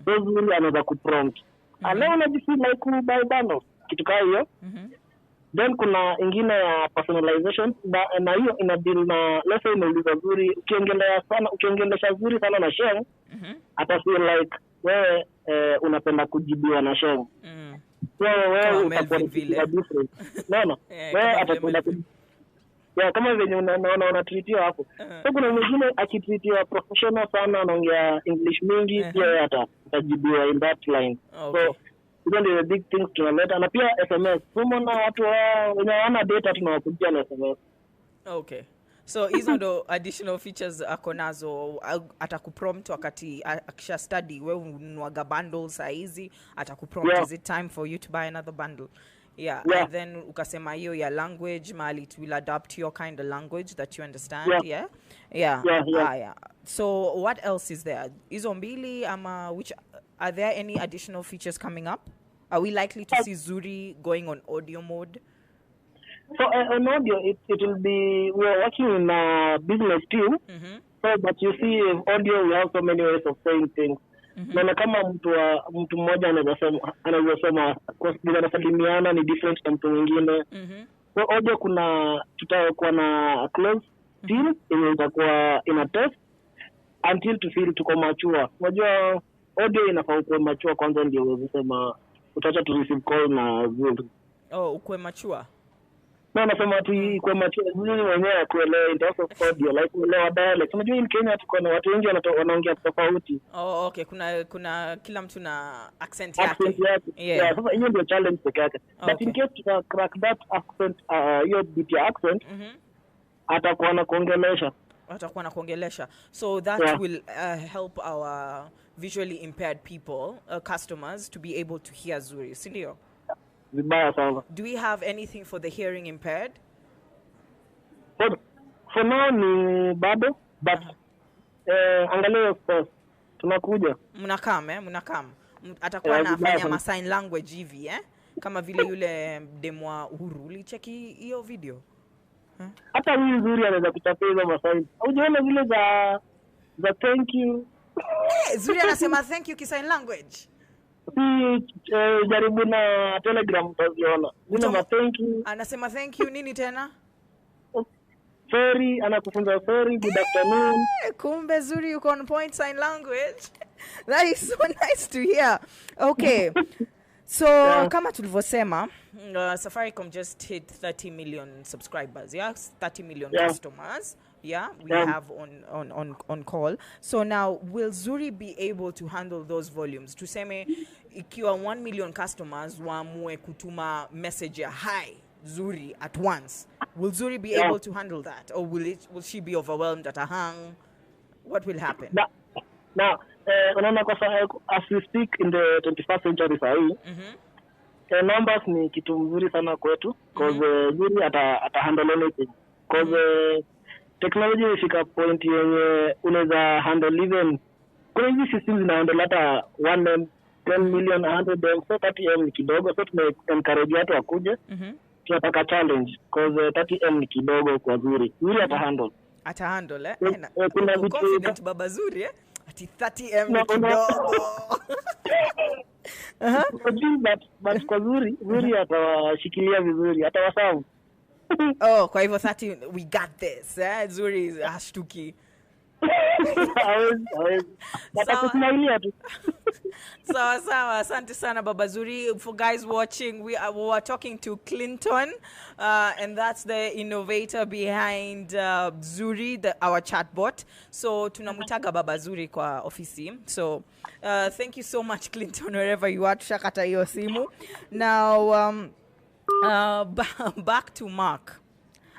So Zuri anaweza kuprompt. Leo unajifeel like kubuy bundles kitu kama hiyo. Then kuna ingine ya personalization na hiyo ina deal na let's say unauliza Zuri ukiongelesha Zuri sana na Sheng ata feel like wewe unapenda kujibiwa na Sheng. So wewe utakuwa different. No. Wewe atakwenda kama venye unaona treatiwa hapo. So kuna mwingine akitreatiwa professional sana anaongea English mingi pia atajibiwa in that line. Okay. So hizo ndio the big things tunaleta, na pia SMS. Tumeona watu wenye wana data tunawakujia na SMS. Okay. So hizo ndo additional features ako nazo. Atakuprompt wakati akisha study wewe ununua bundles saizi, atakuprompt is it time for you to buy another bundle. Yeah. And then ukasema hiyo ya language mali it will adapt to your kind of language that you understand. Yeah. So what else is there? Hizo mbili which are there any additional features coming up? Are we likely to see Zuri going on audio mode? So on audio, it will be, we are working in a business team. So but you see, audio we have so many ways of saying things. Na kama mtu mmoja anaweza sema kwa sababu anasalimiana ni different na mtu mwingine. So audio tutakuwa na close team yenye itakuwa ina test until to feel tuko mature. Unajua audio inafaa kuwa mature kwanza ndio uweze sema utaacha tu receive call na Zuri. Ukwe mature. No, nasema ati kwa macho mimi mwenyewe kuelewa in terms of audio, like kuelewa dialect. Unajua in Kenya tuko na watu wengi wanaongea tofauti. Oh, okay. Kuna kila mtu na accent yake. Accent yake. Yeah, sasa hiyo ndio challenge pekee yake. But in case to crack that accent, hiyo bit ya accent, atakuwa na kuongelesha. So that will help our visually impaired people, customers, to be able to hear Zuri, si ndio? Vibaya sana. Do we have anything for the hearing impaired? For now ni bado, but angalia first. Tunakuja. Mnakam. Atakuwa anafanya sign language hivi, kama vile yule demwa Uhuru. Ulicheki hiyo video? Hata huyu Zuri anaweza kuchapia hizo masign. Unaona zile za thank you. Zuri anasema thank you sign language. Jaribu na Telegram utaziona. Zile thank you. Anasema thank you nini tena? Sorry, anakufunza sorry, good afternoon. Kumbe Zuri yuko on point sign language. That is so nice to hear. Okay. So, kama tulivyosema, Safaricom just hit 30 million subscribers, 30 million customers. We have on call. So now, will Zuri be able to handle those volumes? Tuseme, ikiwa 1 million customers waamue kutuma message ya hi Zuri at once, will Zuri be able to handle that, or will she be overwhelmed at a hang? What will happen? Now, unaona kwa as we speak in the 21st century sahi, numbers ni kitu mzuri sana kwetu, because Zuri ata handle anything, because technology ifika point yenye unaweza handle even kuna hizi systems zina handle hata 1M, 10 million, 100M, so 30M ni kidogo, so tuna encourage watu wakuje. Tunataka challenge, because 30M ni kidogo kwa Zuri ata handle. Kuna confident baba Zuri ati 30M ni kidogo. But kwa Zuri atawashikilia vizuri, atawasavu. Oh, kwa hivyo 30, we got this. Zuri hashtuki. Sawa. Asante sana Baba Zuri. For guys watching, we are talking to Clinton, and that's the innovator behind Zuri, our chatbot. So tunamutaga Baba Zuri kwa ofisi. So thank you so much, Clinton, wherever you are. Tushakata hiyo simu. Now, back to Mark.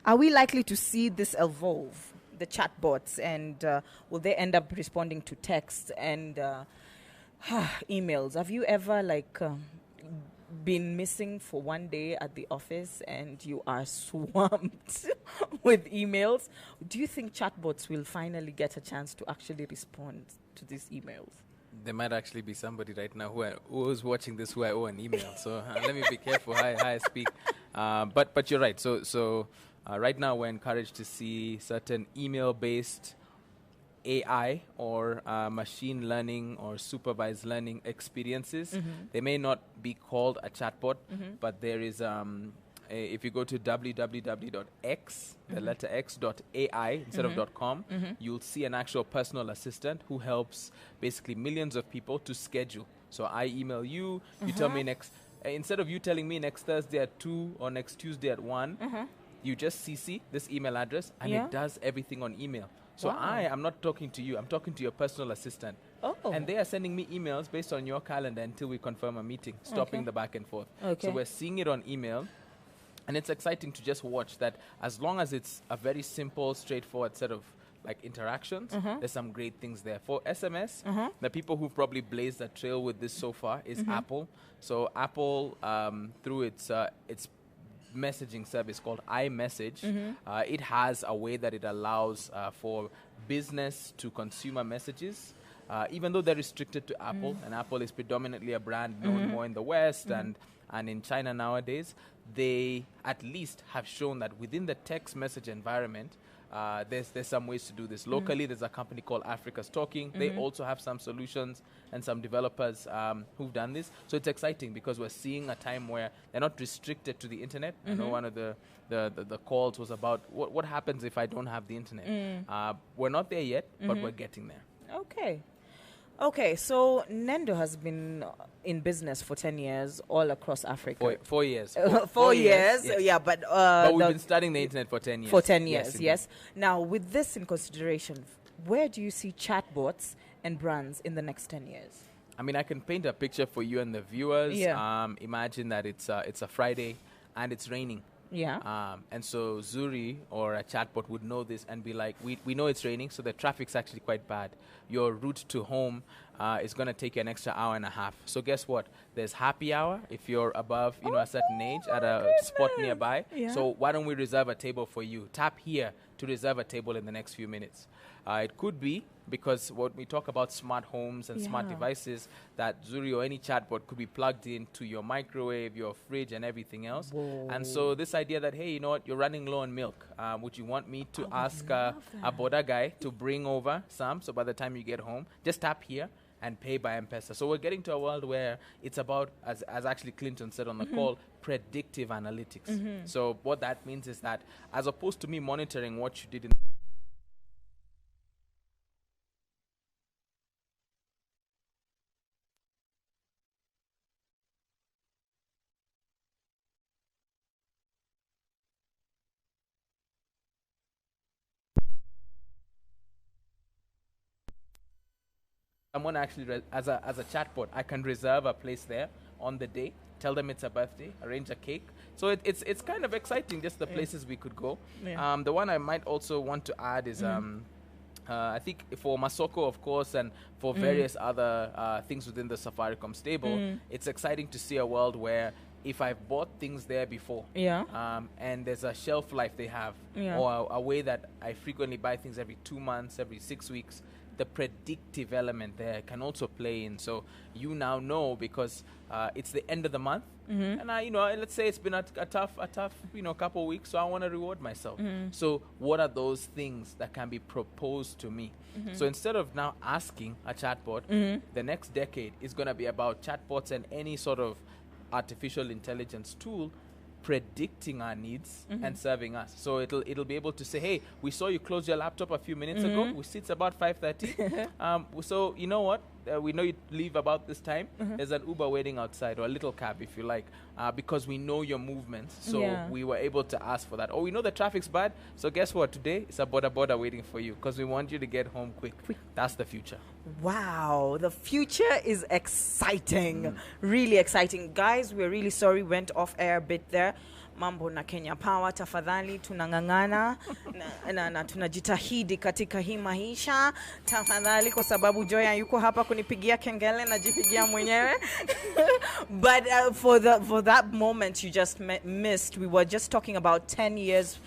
Are we likely to see this evolve, the chatbots, and will they end up responding to texts and emails? Have you ever been missing for one day at the office and you are swamped with emails? Do you think chatbots will finally get a chance to actually respond to these emails? There might actually be somebody right now who is watching this who I owe an email. So let me be careful how I speak. But you're right. So right now we're encouraged to see certain email-based AI or machine learning or supervised learning experiences. They may not be called a chatbot, but there is if you go to www.x, the letter x.ai instead of .com, you'll see an actual personal assistant who helps basically millions of people to schedule. So I email you, you tell me instead of you telling me next Thursday at 2 or next Tuesday at 1, you just CC this email address and it does everything on email. So I am not talking to you, I'm talking to your personal assistant. And they are sending me emails based on your calendar until we confirm a meeting, stopping the back and forth. So we're seeing it on email. And it's exciting to just watch that as long as it's a very simple, straightforward set of interactions, there's some great things there. For SMS, the people who've probably blazed a trail with this so far is Apple. So Apple, through its messaging service called iMessage, it has a way that it allows for business to consumer messages, even though they're restricted to Apple, and Apple is predominantly a brand known more in the West and in China nowadays. They at least have shown that within the text message environment, there's some ways to do this. Locally, there's a company called Africa's Talking. They also have some solutions and some developers who've done this. So it's exciting because we're seeing a time where they're not restricted to the internet. I know one of the calls was about what happens if I don't have the internet. We're not there yet, but we're getting there. Okay. Okay, so Nendo has been in business for 10 years all across Africa. 4 years. 4 years, yes. yeah, but But we've been studying the internet for 10 years. for 10 years, indeed. yes. Now, with this in consideration, where do you see chatbots and brands in the next 10 years? I mean, I can paint a picture for you and the viewers. Yeah. Imagine that it's a Friday and it's raining. Yeah. And so Zuri or a chatbot would know this and be like, we know it's raining, so the traffic's actually quite bad. Your route to home is going to take you an extra hour and a half. So guess what? There's happy hour if you're above, a certain age at a spot nearby. Yeah. So why don't we reserve a table for you? Tap here to reserve a table in the next few minutes. It could be because when we talk about smart homes and smart Yeah. devices, that Zuri or any chatbot could be plugged into your microwave, your fridge, and everything else. And so this idea that, hey, you know what, you're running low on milk. Would you want me to ask a border guy to bring over some? So by the time you get home, just tap here and pay by M-Pesa. So we're getting to a world where it's about, as actually Clinton said on the call, predictive analytics. So what that means is that as opposed to me monitoring what you did in someone actually, as a chatbot, I can reserve a place there on the day, tell them it's a birthday, arrange a cake. So it's kind of exciting, just the places we could go. Yeah. The one I might also want to add is I think for Masoko, of course, and for various other things within the Safaricom stable, it's exciting to see a world where if I've bought things there before, and there's a shelf life they have, or a way that I frequently buy things every 2 months, every 6 weeks, the predictive element there can also play in. So you now know because it's the end of the month, and let's say it's been a tough, couple of weeks, so I want to reward myself. So what are those things that can be proposed to me? So instead of now asking a chatbot, the next decade is going to be about chatbots and any sort of artificial intelligence tool predicting our needs and serving us. So it'll be able to say, hey, we saw you close your laptop a few minutes ago. We see it's about 5:30. So you know what? We know you leave about this time. There's an Uber waiting outside, or a little cab if you like, because we know your movements. So we were able to ask for that. Or we know the traffic's bad. So guess what? Today it's a border waiting for you because we want you to get home quick. That's the future. Wow, the future is exciting. Really exciting. Guys, we're really sorry we went off air a bit there. Mambo na Kenya Power, tafadhali tunangangana na tunajitahidi katika hii maisha. Tafadhali kwa sababu Joya yuko hapa kunipigia kengele na jipigia mwenyewe. But for that moment you just missed, we were just talking about 10 years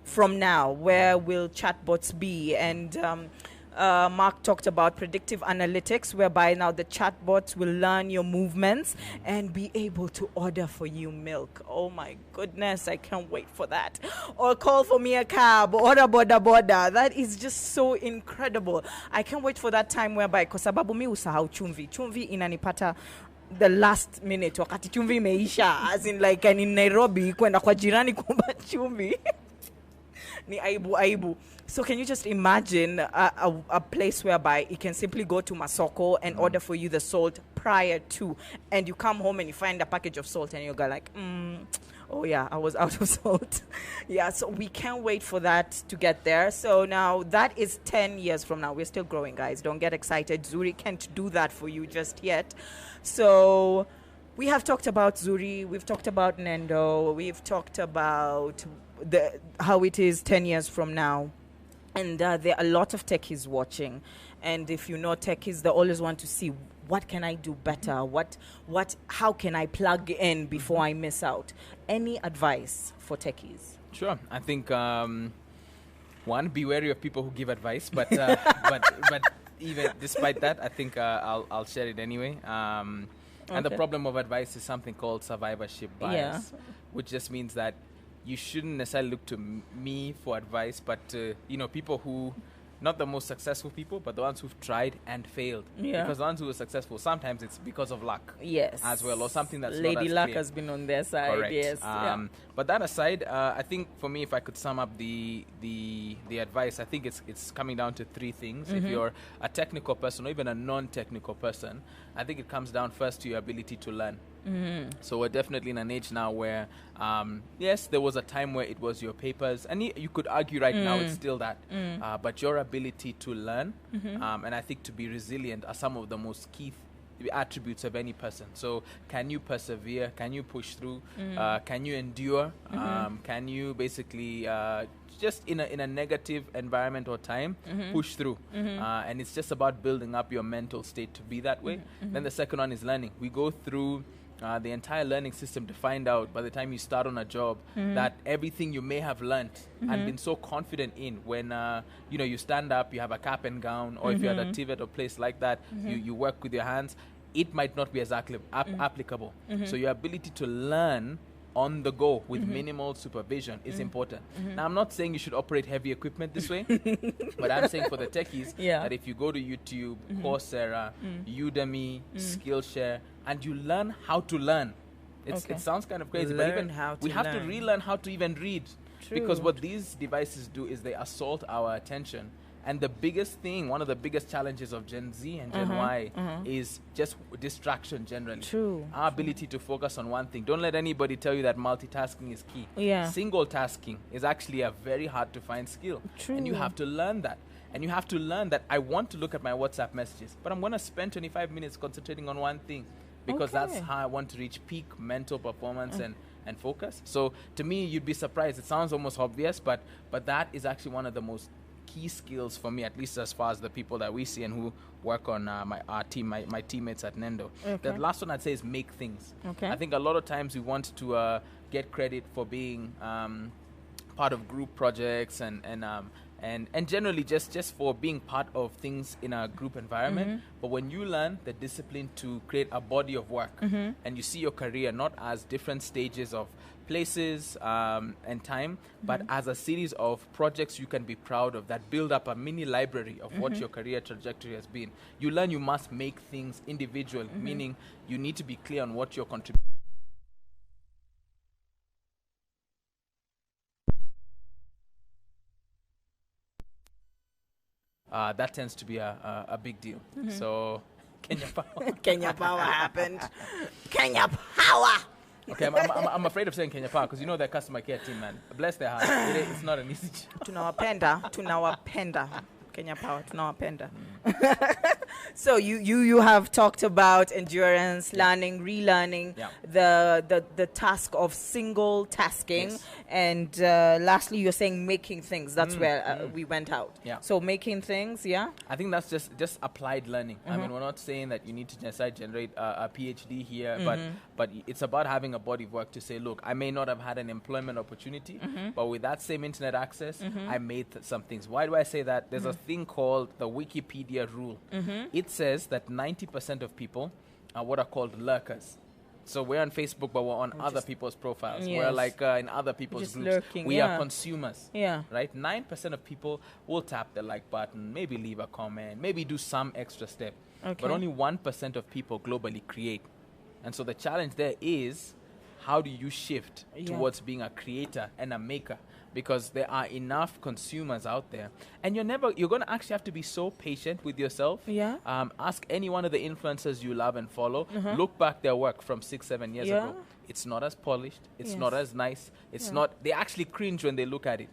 from now, where will chatbots be? And Mark talked about predictive analytics, whereby now the chatbots will learn your movements and be able to order for you milk. Oh my goodness, I can't wait for that. Or call for me a cab, order boda. That is just so incredible. I can't wait for that time whereby, kwa sababu mi usahau chumvi. Chumvi inanipata the last minute wakati chumvi imeisha, as in like in Nairobi kwenda kwa jirani kuomba chumvi. Ni aibu. So can you just imagine a place whereby you can simply go to Masoko and order for you the salt prior to, and you come home and you find a package of salt and you go like, oh yeah, I was out of salt. Yeah, so we can't wait for that to get there. So now that is 10 years from now. We're still growing, guys. Don't get excited. Zuri can't do that for you just yet. So we have talked about Zuri. We've talked about Nendo. We've talked about how it is 10 years from now. And there are a lot of techies watching. And if you know techies, they always want to see, what can I do better? How can I plug in before I miss out? Any advice for techies? Sure. I think, one, be wary of people who give advice. But even despite that, I think I'll share it anyway. And the problem of advice is something called survivorship bias, which just means that you shouldn't necessarily look to me for advice, but people who not the most successful people, but the ones who've tried and failed. Yeah. Because the ones who are successful, sometimes it's because of luck. Yes. As well, or something that's Lady not as Luck clear. has been on their side. Correct. Yes. But that aside, I think for me, if I could sum up the advice, I think it's coming down to three things. If you're a technical person or even a non-technical person, I think it comes down first to your ability to learn. So we're definitely in an age now where, yes, there was a time where it was your papers, and you could argue right now it's still that, but your ability to learn, and I think to be resilient are some of the most key attributes of any person. So can you persevere? Can you push through? Can you endure? Can you basically just in a negative environment or time push through? And it's just about building up your mental state to be that way. Then the second one is learning. We go through the entire learning system to find out by the time you start on a job that everything you may have learnt and been so confident in when you stand up, you have a cap and gown, or if you're at a TVET or place like that, you work with your hands, it might not be exactly applicable. So your ability to learn on the go with minimal supervision is important. Now, I'm not saying you should operate heavy equipment this way, but I'm saying for the techies that if you go to YouTube, Coursera, Udemy, Skillshare, and you learn how to learn, it sounds kind of crazy, but even we have to relearn how to even read. Because what these devices do is they assault our attention. And the biggest thing, one of the biggest challenges of Gen Z and Gen Y is just distraction generally. True. Our ability to focus on one thing. Don't let anybody tell you that multitasking is key. Yeah. Single tasking is actually a very hard to find skill. True. And you have to learn that. And you have to learn that I want to look at my WhatsApp messages, but I'm going to spend 25 minutes concentrating on one thing because that's how I want to reach peak mental performance and focus. So to me, you'd be surprised. It sounds almost obvious, but that is actually one of the most key skills for me, at least as far as the people that we see and who work on our team, my teammates at Nendo. The last one I'd say is make things. I think a lot of times we want to get credit for being part of group projects and generally just for being part of things in a group environment. But when you learn the discipline to create a body of work and you see your career not as different stages of places and time, but as a series of projects you can be proud of that build up a mini library of what your career trajectory has been. You learn you must make things individual, meaning you need to be clear on what your contribution. That tends to be a big deal. So Kenya Power. Kenya Power happened. Kenya Power. Okay, I'm afraid of saying Kenya Power because you know their customer care team, man. Bless their heart. It's not an easy job. Tunawapenda. Kenya Power, tunawapenda. So you have talked about endurance, learning, relearning, the task of single tasking, and lastly you're saying making things. That's where we went out. So making things, I think that's just applied learning. I mean, we're not saying that you need to generate a PhD here, but it's about having a body of work to say, look, I may not have had an employment opportunity, but with that same internet access, I made some things. Why do I say that? There's a thing called the Wikipedia rule. It says that 90% of people are what are called lurkers. So we're on Facebook, but we're on other people's profiles. We're like in other people's just groups. Lurking, we are consumers. Right? 9% of people will tap the like button, maybe leave a comment, maybe do some extra step. But only 1% of people globally create. And so the challenge there is, how do you shift towards being a creator and a maker? Because there are enough consumers out there, and you're going to actually have to be so patient with yourself. Ask any one of the influencers you love and follow. Look back their work from 6-7 years ago. It's not as polished. It's not as nice. It's not. They actually cringe when they look at it.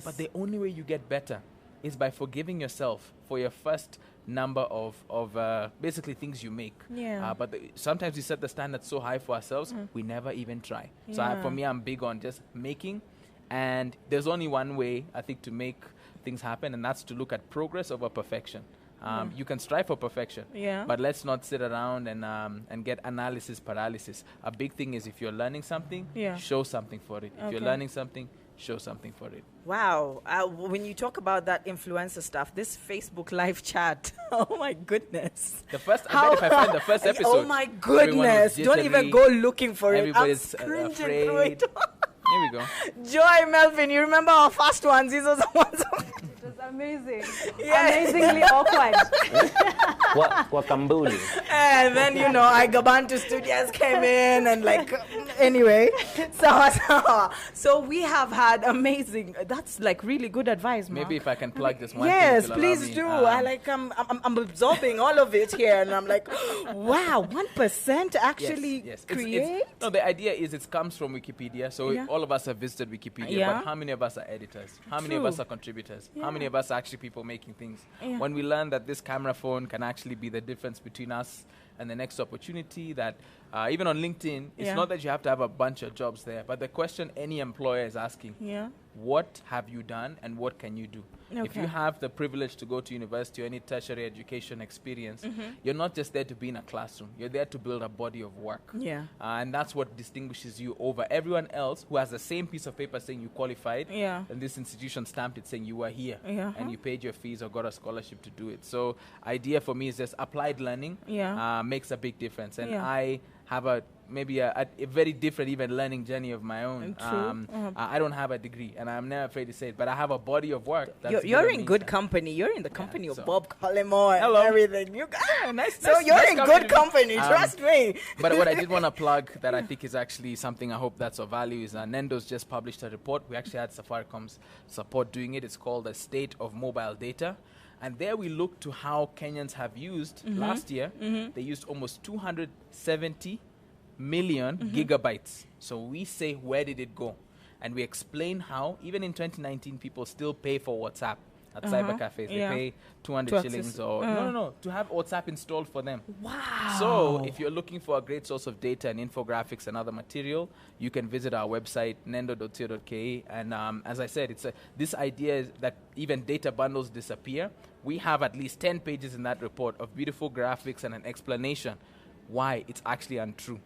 But the only way you get better is by forgiving yourself for your first number of basically things you make. But sometimes we set the standard so high for ourselves, we never even try. So for me, I'm big on just making. And there's only one way, I think, to make things happen, and that's to look at progress over perfection. You can strive for perfection, but let's not sit around and get analysis paralysis. A big thing is if you're learning something, show something for it. If you're learning something, show something for it. Wow. When you talk about that influencer stuff, this Facebook Live Chat, oh my goodness. I bet if I find the first episode. Oh my goodness. Don't even go looking for it. Everybody's I'm afraid. Here we go. Joy, Melvin, you remember our first ones? These are the ones. It was a Amazing. Yeah. Amazingly awkward. Kwa Kambuli. And then, you know, Igabantu Studios came in and like, anyway. So we have had amazing, that's like really good advice, Mark. Maybe if I can plug this one Yes, thing, if you'll allow please me. do. I'm absorbing all of it here, and I'm like, wow, 1% actually yes. create. No, the idea is it comes from Wikipedia. So Yeah. all of us have visited Wikipedia, Yeah. but how many of us are editors? How many of True. us are contributors? How many of us are actually people making things? Yeah. When we learn that this camera phone can actually be the difference between us and the next opportunity, that even on LinkedIn, it's Yeah. not that you have to have a bunch of jobs there, but the question any employer is asking, Yeah. what have you done and what can you do? If you Okay. have the privilege to go to university or any tertiary education experience, you're not just there to be in a classroom. You're there to build a body of work. Yeah. And that's what distinguishes you over everyone else who has the same piece of paper saying you qualified. Yeah. And this institution stamped it saying you were here. Yeah. And you paid your fees or got a scholarship to do it. So idea for me is just applied learning makes a big difference. And Yeah. I have maybe a very different even learning journey of my own. True. I don't have a degree, and I'm never afraid to say it, but I have a body of work. That's You're given in me good that. company. You're in the company of so- Bob Collymore and Hello. everything. You nice. So you're in good company. Um, Trust me. But what I did want to plug that I think is actually something I hope that's of value is Nendo's just published a report. We actually had Safaricom's support doing it. It's called The State of Mobile Data. And there we look to how Kenyans have used, last year, they used almost 270 million gigabytes. So we say, where did it go? And we explain how, even in 2019, people still pay for WhatsApp at cyber cafes. Yeah. They pay 200 To shillings access- or, no, to have WhatsApp installed for them. Wow. So if you're looking for a great source of data and infographics and other material, you can visit our website, nendo.co.ke. And as I said, this idea is that even data bundles disappear. We have at least 10 pages in that report of beautiful graphics and an explanation why it's actually untrue.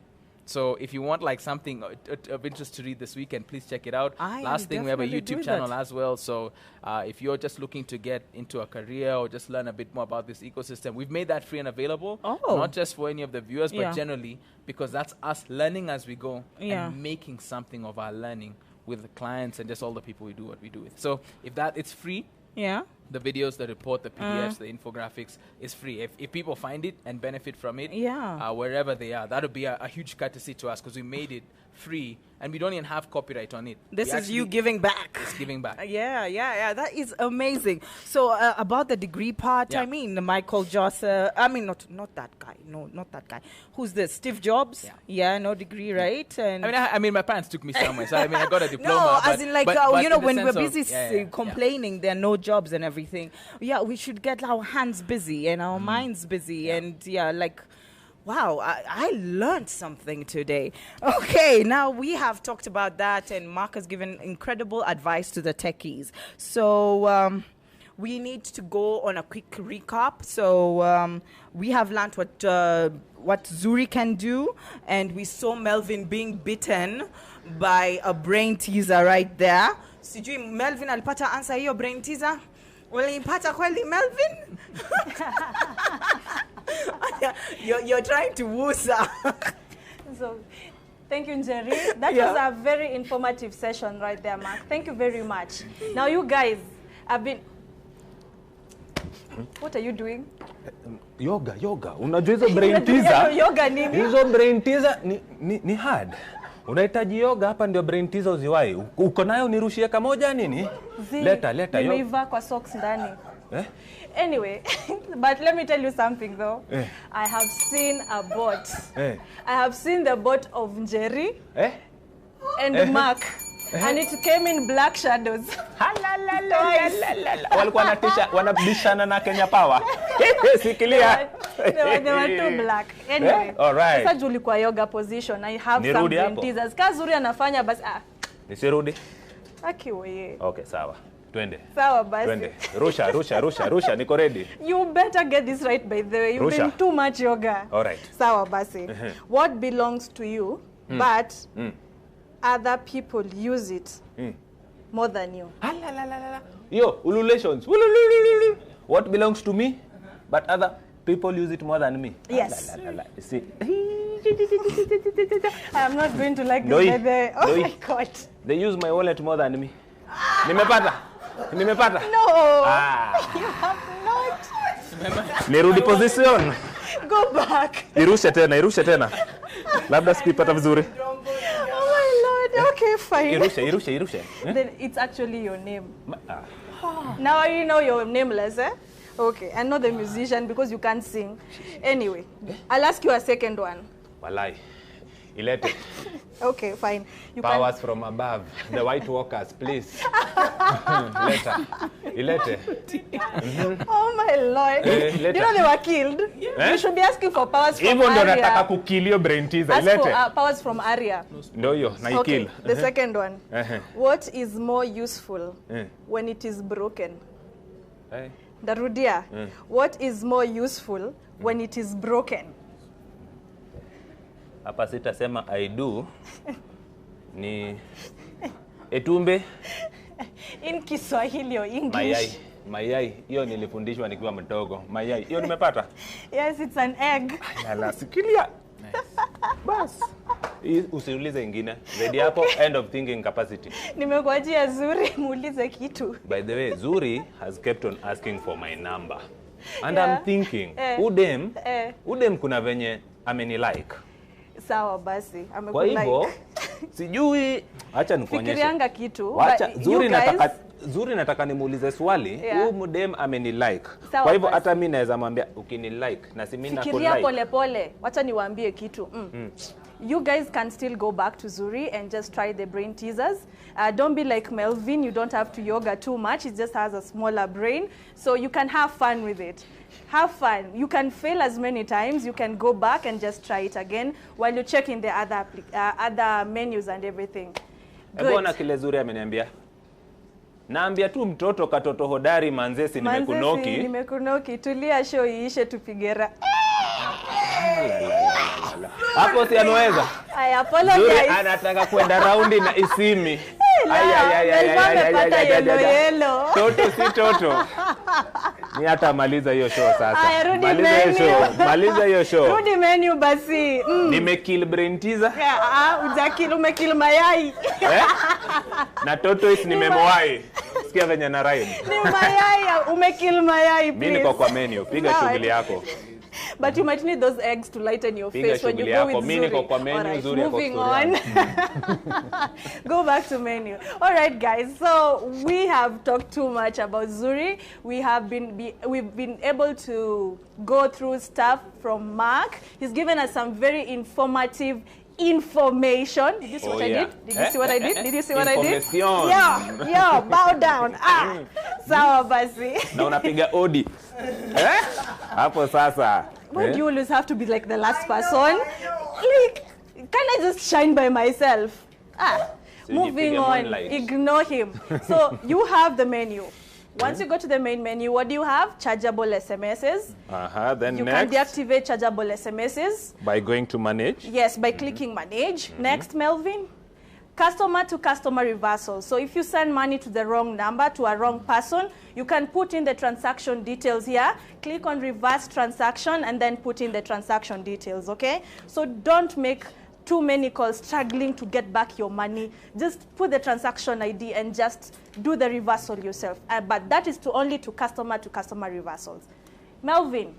So if you want like something of interest to read this weekend, please check it out. Last thing, we have a definitely do YouTube channel that. as well. So if you're just looking to get into a career or just learn a bit more about this ecosystem, we've made that free and available. Oh. Not just for any of the viewers, but Yeah. generally, because that's us learning as we go Yeah. and making something of our learning with the clients and just all the people we do what we do with. So if it's free, Yeah. the videos, the report, the PDFs, the infographics is free. If people find it and benefit from it, Yeah. wherever they are, that would be a huge courtesy to us because we made it free and we don't even have copyright on it. This We is you actually- giving back. It's giving back. Yeah. That is amazing. So about the degree part, Yeah. I mean, Michael Josser. I mean, not that guy. No, not that guy. Who's this? Steve Jobs. Yeah. No degree, right? And I mean, my parents took me somewhere, so I mean, I got a diploma. no, but, as in like but you know, in the when we're sense of- busy complaining there are no jobs and everything. Yeah, we should get our hands busy and our minds busy and like. Wow, I learned something today. Okay, now we have talked about that, and Mark has given incredible advice to the techies. So we need to go on a quick recap. So we have learned what Zuri can do, and we saw Melvin being bitten by a brain teaser right there. Sijui Melvin alipata answer hiyo brain teaser? Ulipata kweli Melvin? You're trying to woo her. So, thank you, Njeri. That Yeah. was a very informative session right there, Mark. Thank you very much. Now, you guys have been... What are you doing? Yoga. Unajua hizo brain teaser? Yoga nini? Hizo brain teaser ni hard. Unahitaji yoga hapa ndio brain teaser uziwai. Uko nayo nirushie kamoja nini? Leta yoga. Nimeiva kwa socks ndani. Eh? Anyway, but let me tell you something though. Eh. I have seen a bot. Eh. I have seen the bot of Njeri and Mark. Eh. And it came in black shadows. Walikuwa wanabishana na Kenya Power. Sikilia. They were too black. Anyway. All right. Sasa julikuwa yoga position. I have some Nirudi hapo? brain teasers. Kazuri anafanya basi Nisirudi? akiwe. Okay, sawa. Twende. Sawa basi. Twende. Rusha. Niko ready. You better get this right by the way. You've Rusha. been too much yoga. All right. Sawa basi. What belongs to you, but other people use it more than you. Yo, ululations. What belongs to me, but other people use it more than me. Yes. See. I am not going to like Doi. this. Oh Doi. my God. They use my wallet more than me. Nimepata. Nimepata? No. Ah. You have not. Nirudi position. Go back. Irushe tena. Labda sikuipata vizuri. Oh my Lord. Okay, fine. Irushe. Then it's actually your name. Now you know you're nameless, eh? Okay, and not the musician because you can't sing. Anyway, I'll ask you a second one. Walai. Ilete. Okay, fine. You Powers from above. The white walkers, please. Later. Ilete. Oh my Lord. You know they were killed. You should be asking for powers from Hivyo ndo nataka Arya. kukill hiyo brain teaser. Ask for Ilete. powers from Arya. Ndio hiyo, na Okay, ikill. the second one. What is more useful when it is broken? Darudia. What is more useful when it is broken? Hapa sitasema I do. Ni etumbe. In Kiswahili or English? Mayai. Hiyo nilifundishwa nikiwa mdogo. Mayai. Hiyo nimepata? Yes, it's an egg. Yala, sikilia. Bas. Usiulize ingine. Zaidi hapo, end of thinking capacity. Nimekuachia Zuri muulize kitu. By the way, Zuri has kept on asking for my number. And Yeah. I'm thinking, udem kuna venye amenilike. Sawa basi, Kwa amekulike. hivyo, sijui, acha nikuonyeshe. Fikirianga kitu. Wacha, but Zuri nataka nimuulize swali, huyu mdem amenilike. Sawa Kwa hivyo basi. hata mimi naweza mwambia ukinilike na si mimi Fikiria nakulike. pole. Wacha niwaambie kitu. You guys can still go back to Zuri and just try the brain teasers. Don't be like Melvin. You don't have to yoga too much. It just has a smaller brain. So you can have fun with it. Have fun. You can fail as many times. You can go back and just try it again while you're checking the other menus and everything. Ebona kile Zuri ameniambia. Naambia tu mtoto katoto hodari manzesi nimekunoki. Nimekunoki. Tulia show iishe tupigera. Hapo si anaweza. I apologize. Zuri anataka kwenda raundi na Isimi. Yellow. Toto si toto. Ni hata maliza hiyo show sasa. Maliza hiyo show. Rudi menu basi. Nimekill brain teaser. Ujakill umekill mayai. Na toto is nimemwai. Sikia venye na rhyme. Ni mayai, umekill mayai please. Mimi niko kwa menu, piga shughuli yako. But you might need those eggs to lighten your face when you go with Zuri. Alright, moving on. Go back to menu. All right, guys. So we have talked too much about Zuri. We've been able to go through stuff from Mark. He's given us some very informative information. Did you see what I did? Did you see what I did? Did you see what I did? Yeah, bow down. Sawa basi. Na unapiga odi. Hapo sasa. Why do you always have to be like the last person? Like, can I just shine by myself? Moving on. Ignore him. So you have the menu. Once you go to the main menu, what do you have? Chargeable SMSs. Then you next. can deactivate chargeable SMSs. By going to manage? Yes, by clicking manage. Next, Melvin. Customer to customer reversal. So if you send money to the wrong number, to a wrong person, you can put in the transaction details here, click on reverse transaction, and then put in the transaction details, okay? So don't make too many calls struggling to get back your money. Just put the transaction ID and just do the reversal yourself. But that is only to customer reversals. Melvin,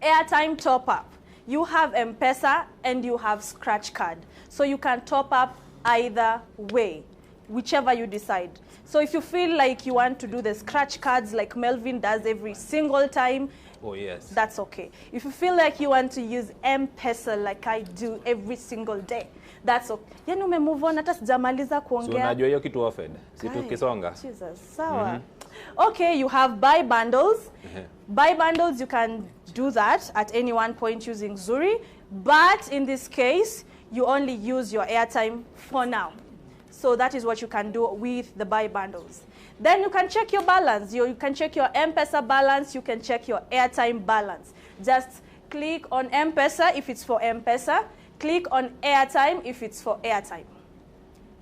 airtime top up. You have M-Pesa and you have scratch card. So you can top up either way, whichever you decide. So if you feel like you want to do the scratch cards like Melvin does every single time, that's okay. If you feel like you want to use M-Pesa like I do every single day, that's okay. Yani umemove on hata sijamaliza kuongea. So unajua hiyo kitu offered. Si tukisonga. Jesus, sawa. Okay, you have buy bundles. Buy bundles, you can do that at any one point using Zuri, but in this case, you only use your airtime for now. So that is what you can do with the buy bundles. Then you can check your balance. You can check your M-Pesa balance. You can check your airtime balance. Just click on M-Pesa if it's for M-Pesa. Click on airtime if it's for airtime.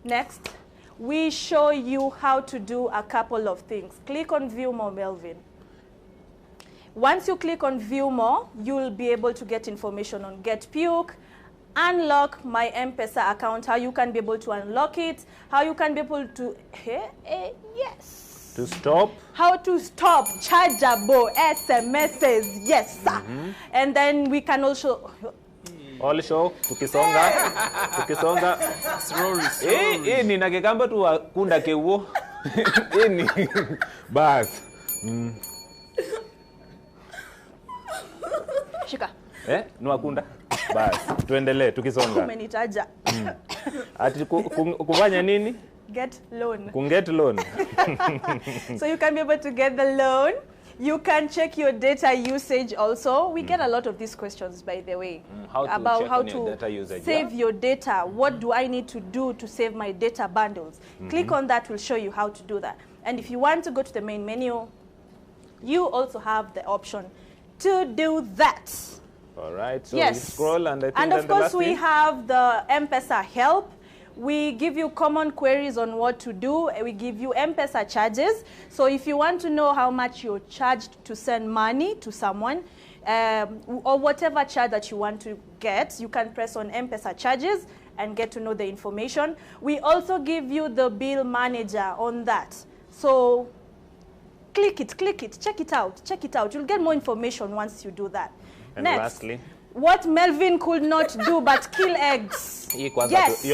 Next, we show you how to do a couple of things. Click on View More, Melvin. Once you click on View More, you'll be able to get information on Get Puke, unlock my M-Pesa account, how you can be able to unlock it, how you can be able to, yes. To stop. How to stop chargeable SMSs. Yes, sir. And then we can also... Also, tukisonga. Sorry. Ni nakikamba tu kunda kewo. Ni bas. Shika. Nuakunda. Bas, tuendelee tukisonga. Umenitaja. Ati kufanya nini? Get loan. Get loan. So you can be able to get the loan. You can check your data usage also. We get a lot of these questions, by the way, about how to your data usage, save your data. What do I need to do to save my data bundles? Click on that, will show you how to do that. And if you want to go to the main menu, you also have the option to do that. All right, so yes. we scroll and I think and of course we have the M-Pesa help. We give you common queries on what to do. We give you M-Pesa charges. So if you want to know how much you're charged to send money to someone, or whatever charge that you want to get, you can press on M-Pesa charges and get to know the information. We also give you the bill manager on that. So click it, check it out. You'll get more information once you do that. And next, lastly, what Melvin could not do but kill eggs. Yes.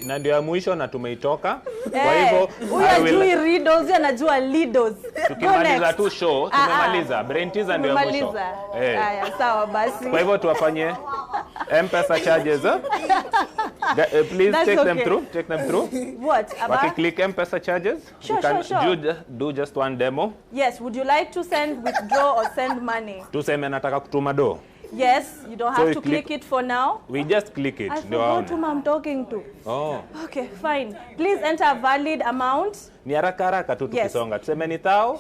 Na ndio ya mwisho na tumeitoka. Kwa hivyo unajui riddles, anajua lidos. Tukimaliza tu show, tumemaliza. Brain teaser ndio ya mwisho. Haya, sawa basi. Kwa hivyo tuwafanyie M-Pesa charges. Please take them through. What? Click M-Pesa charges. Sure. Do just one demo. Yes, would you like to send, withdraw or send money? Tuseme nataka kutuma do. Yes, you don't have to click it for now. We just click it. I forgot whom I'm talking to. Oh. Okay, fine. Please enter a valid amount. Ni haraka tu tukisonga. Tuseme ni thao.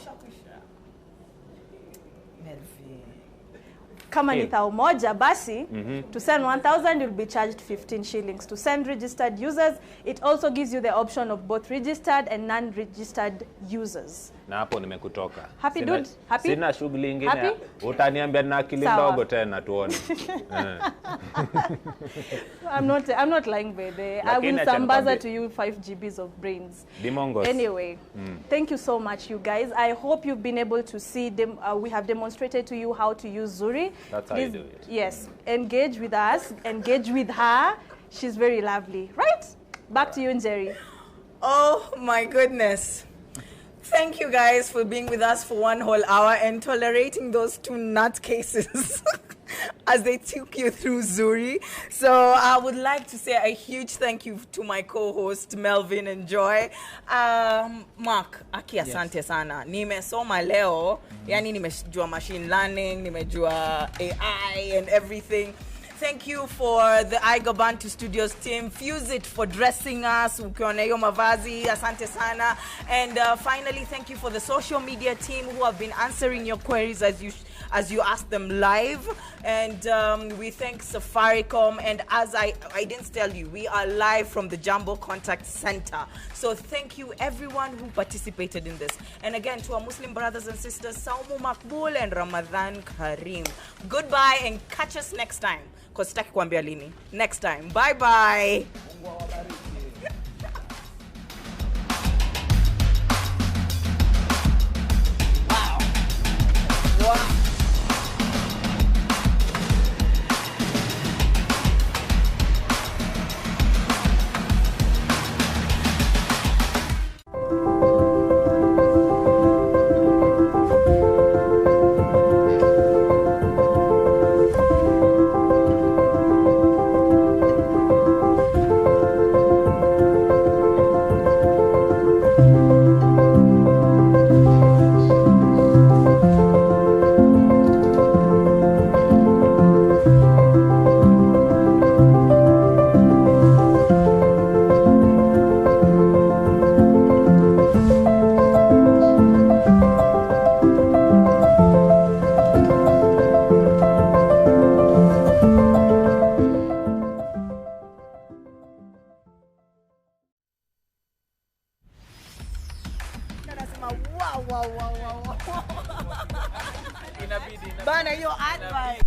Kama ni thao moja basi, to send 1,000 you'll be charged 15 shillings. To send registered users, it also gives you the option of both registered and non-registered users. Na hapo nimekutoka. Happy dude? Happy? Sina shughuli nyingine. Happy? Utaniambia na akili ndogo tena tuone. I'm not lying, baby. I will sambaza to you 5 GBs of brains. Dimongos. Anyway, thank you so much, you guys. I hope you've been able to see them. We have demonstrated to you how to use Zuri. That's how you do it. Yes, engage with us, engage with her. She's very lovely, right? Back to you, Njeri. Oh my goodness. Thank you guys for being with us for 1 whole hour and tolerating those 2 nutcases as they took you through Zuri. So I would like to say a huge thank you to my co-host Melvin and Joy. Mark, aki asante sana. Nimesoma leo, yani nimejua machine learning, nimejua AI and everything. Thank you for the Kaigwa Studios team. Fuse It for dressing us. Ukiona hiyo mavazi, asante sana. And finally, thank you for the social media team who have been answering your queries as you ask them live. And we thank Safaricom. And as I didn't tell you, we are live from the Jumbo Contact Center. So thank you everyone who participated in this. And again, to our Muslim brothers and sisters, Saumu Makbul and Ramadan Kareem. Goodbye and catch us next time. Because sitaki kuambia lini. Next time. Bye-bye. Wow. Bana, your advice.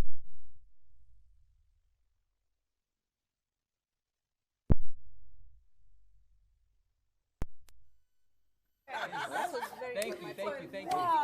That was very Thank good. you.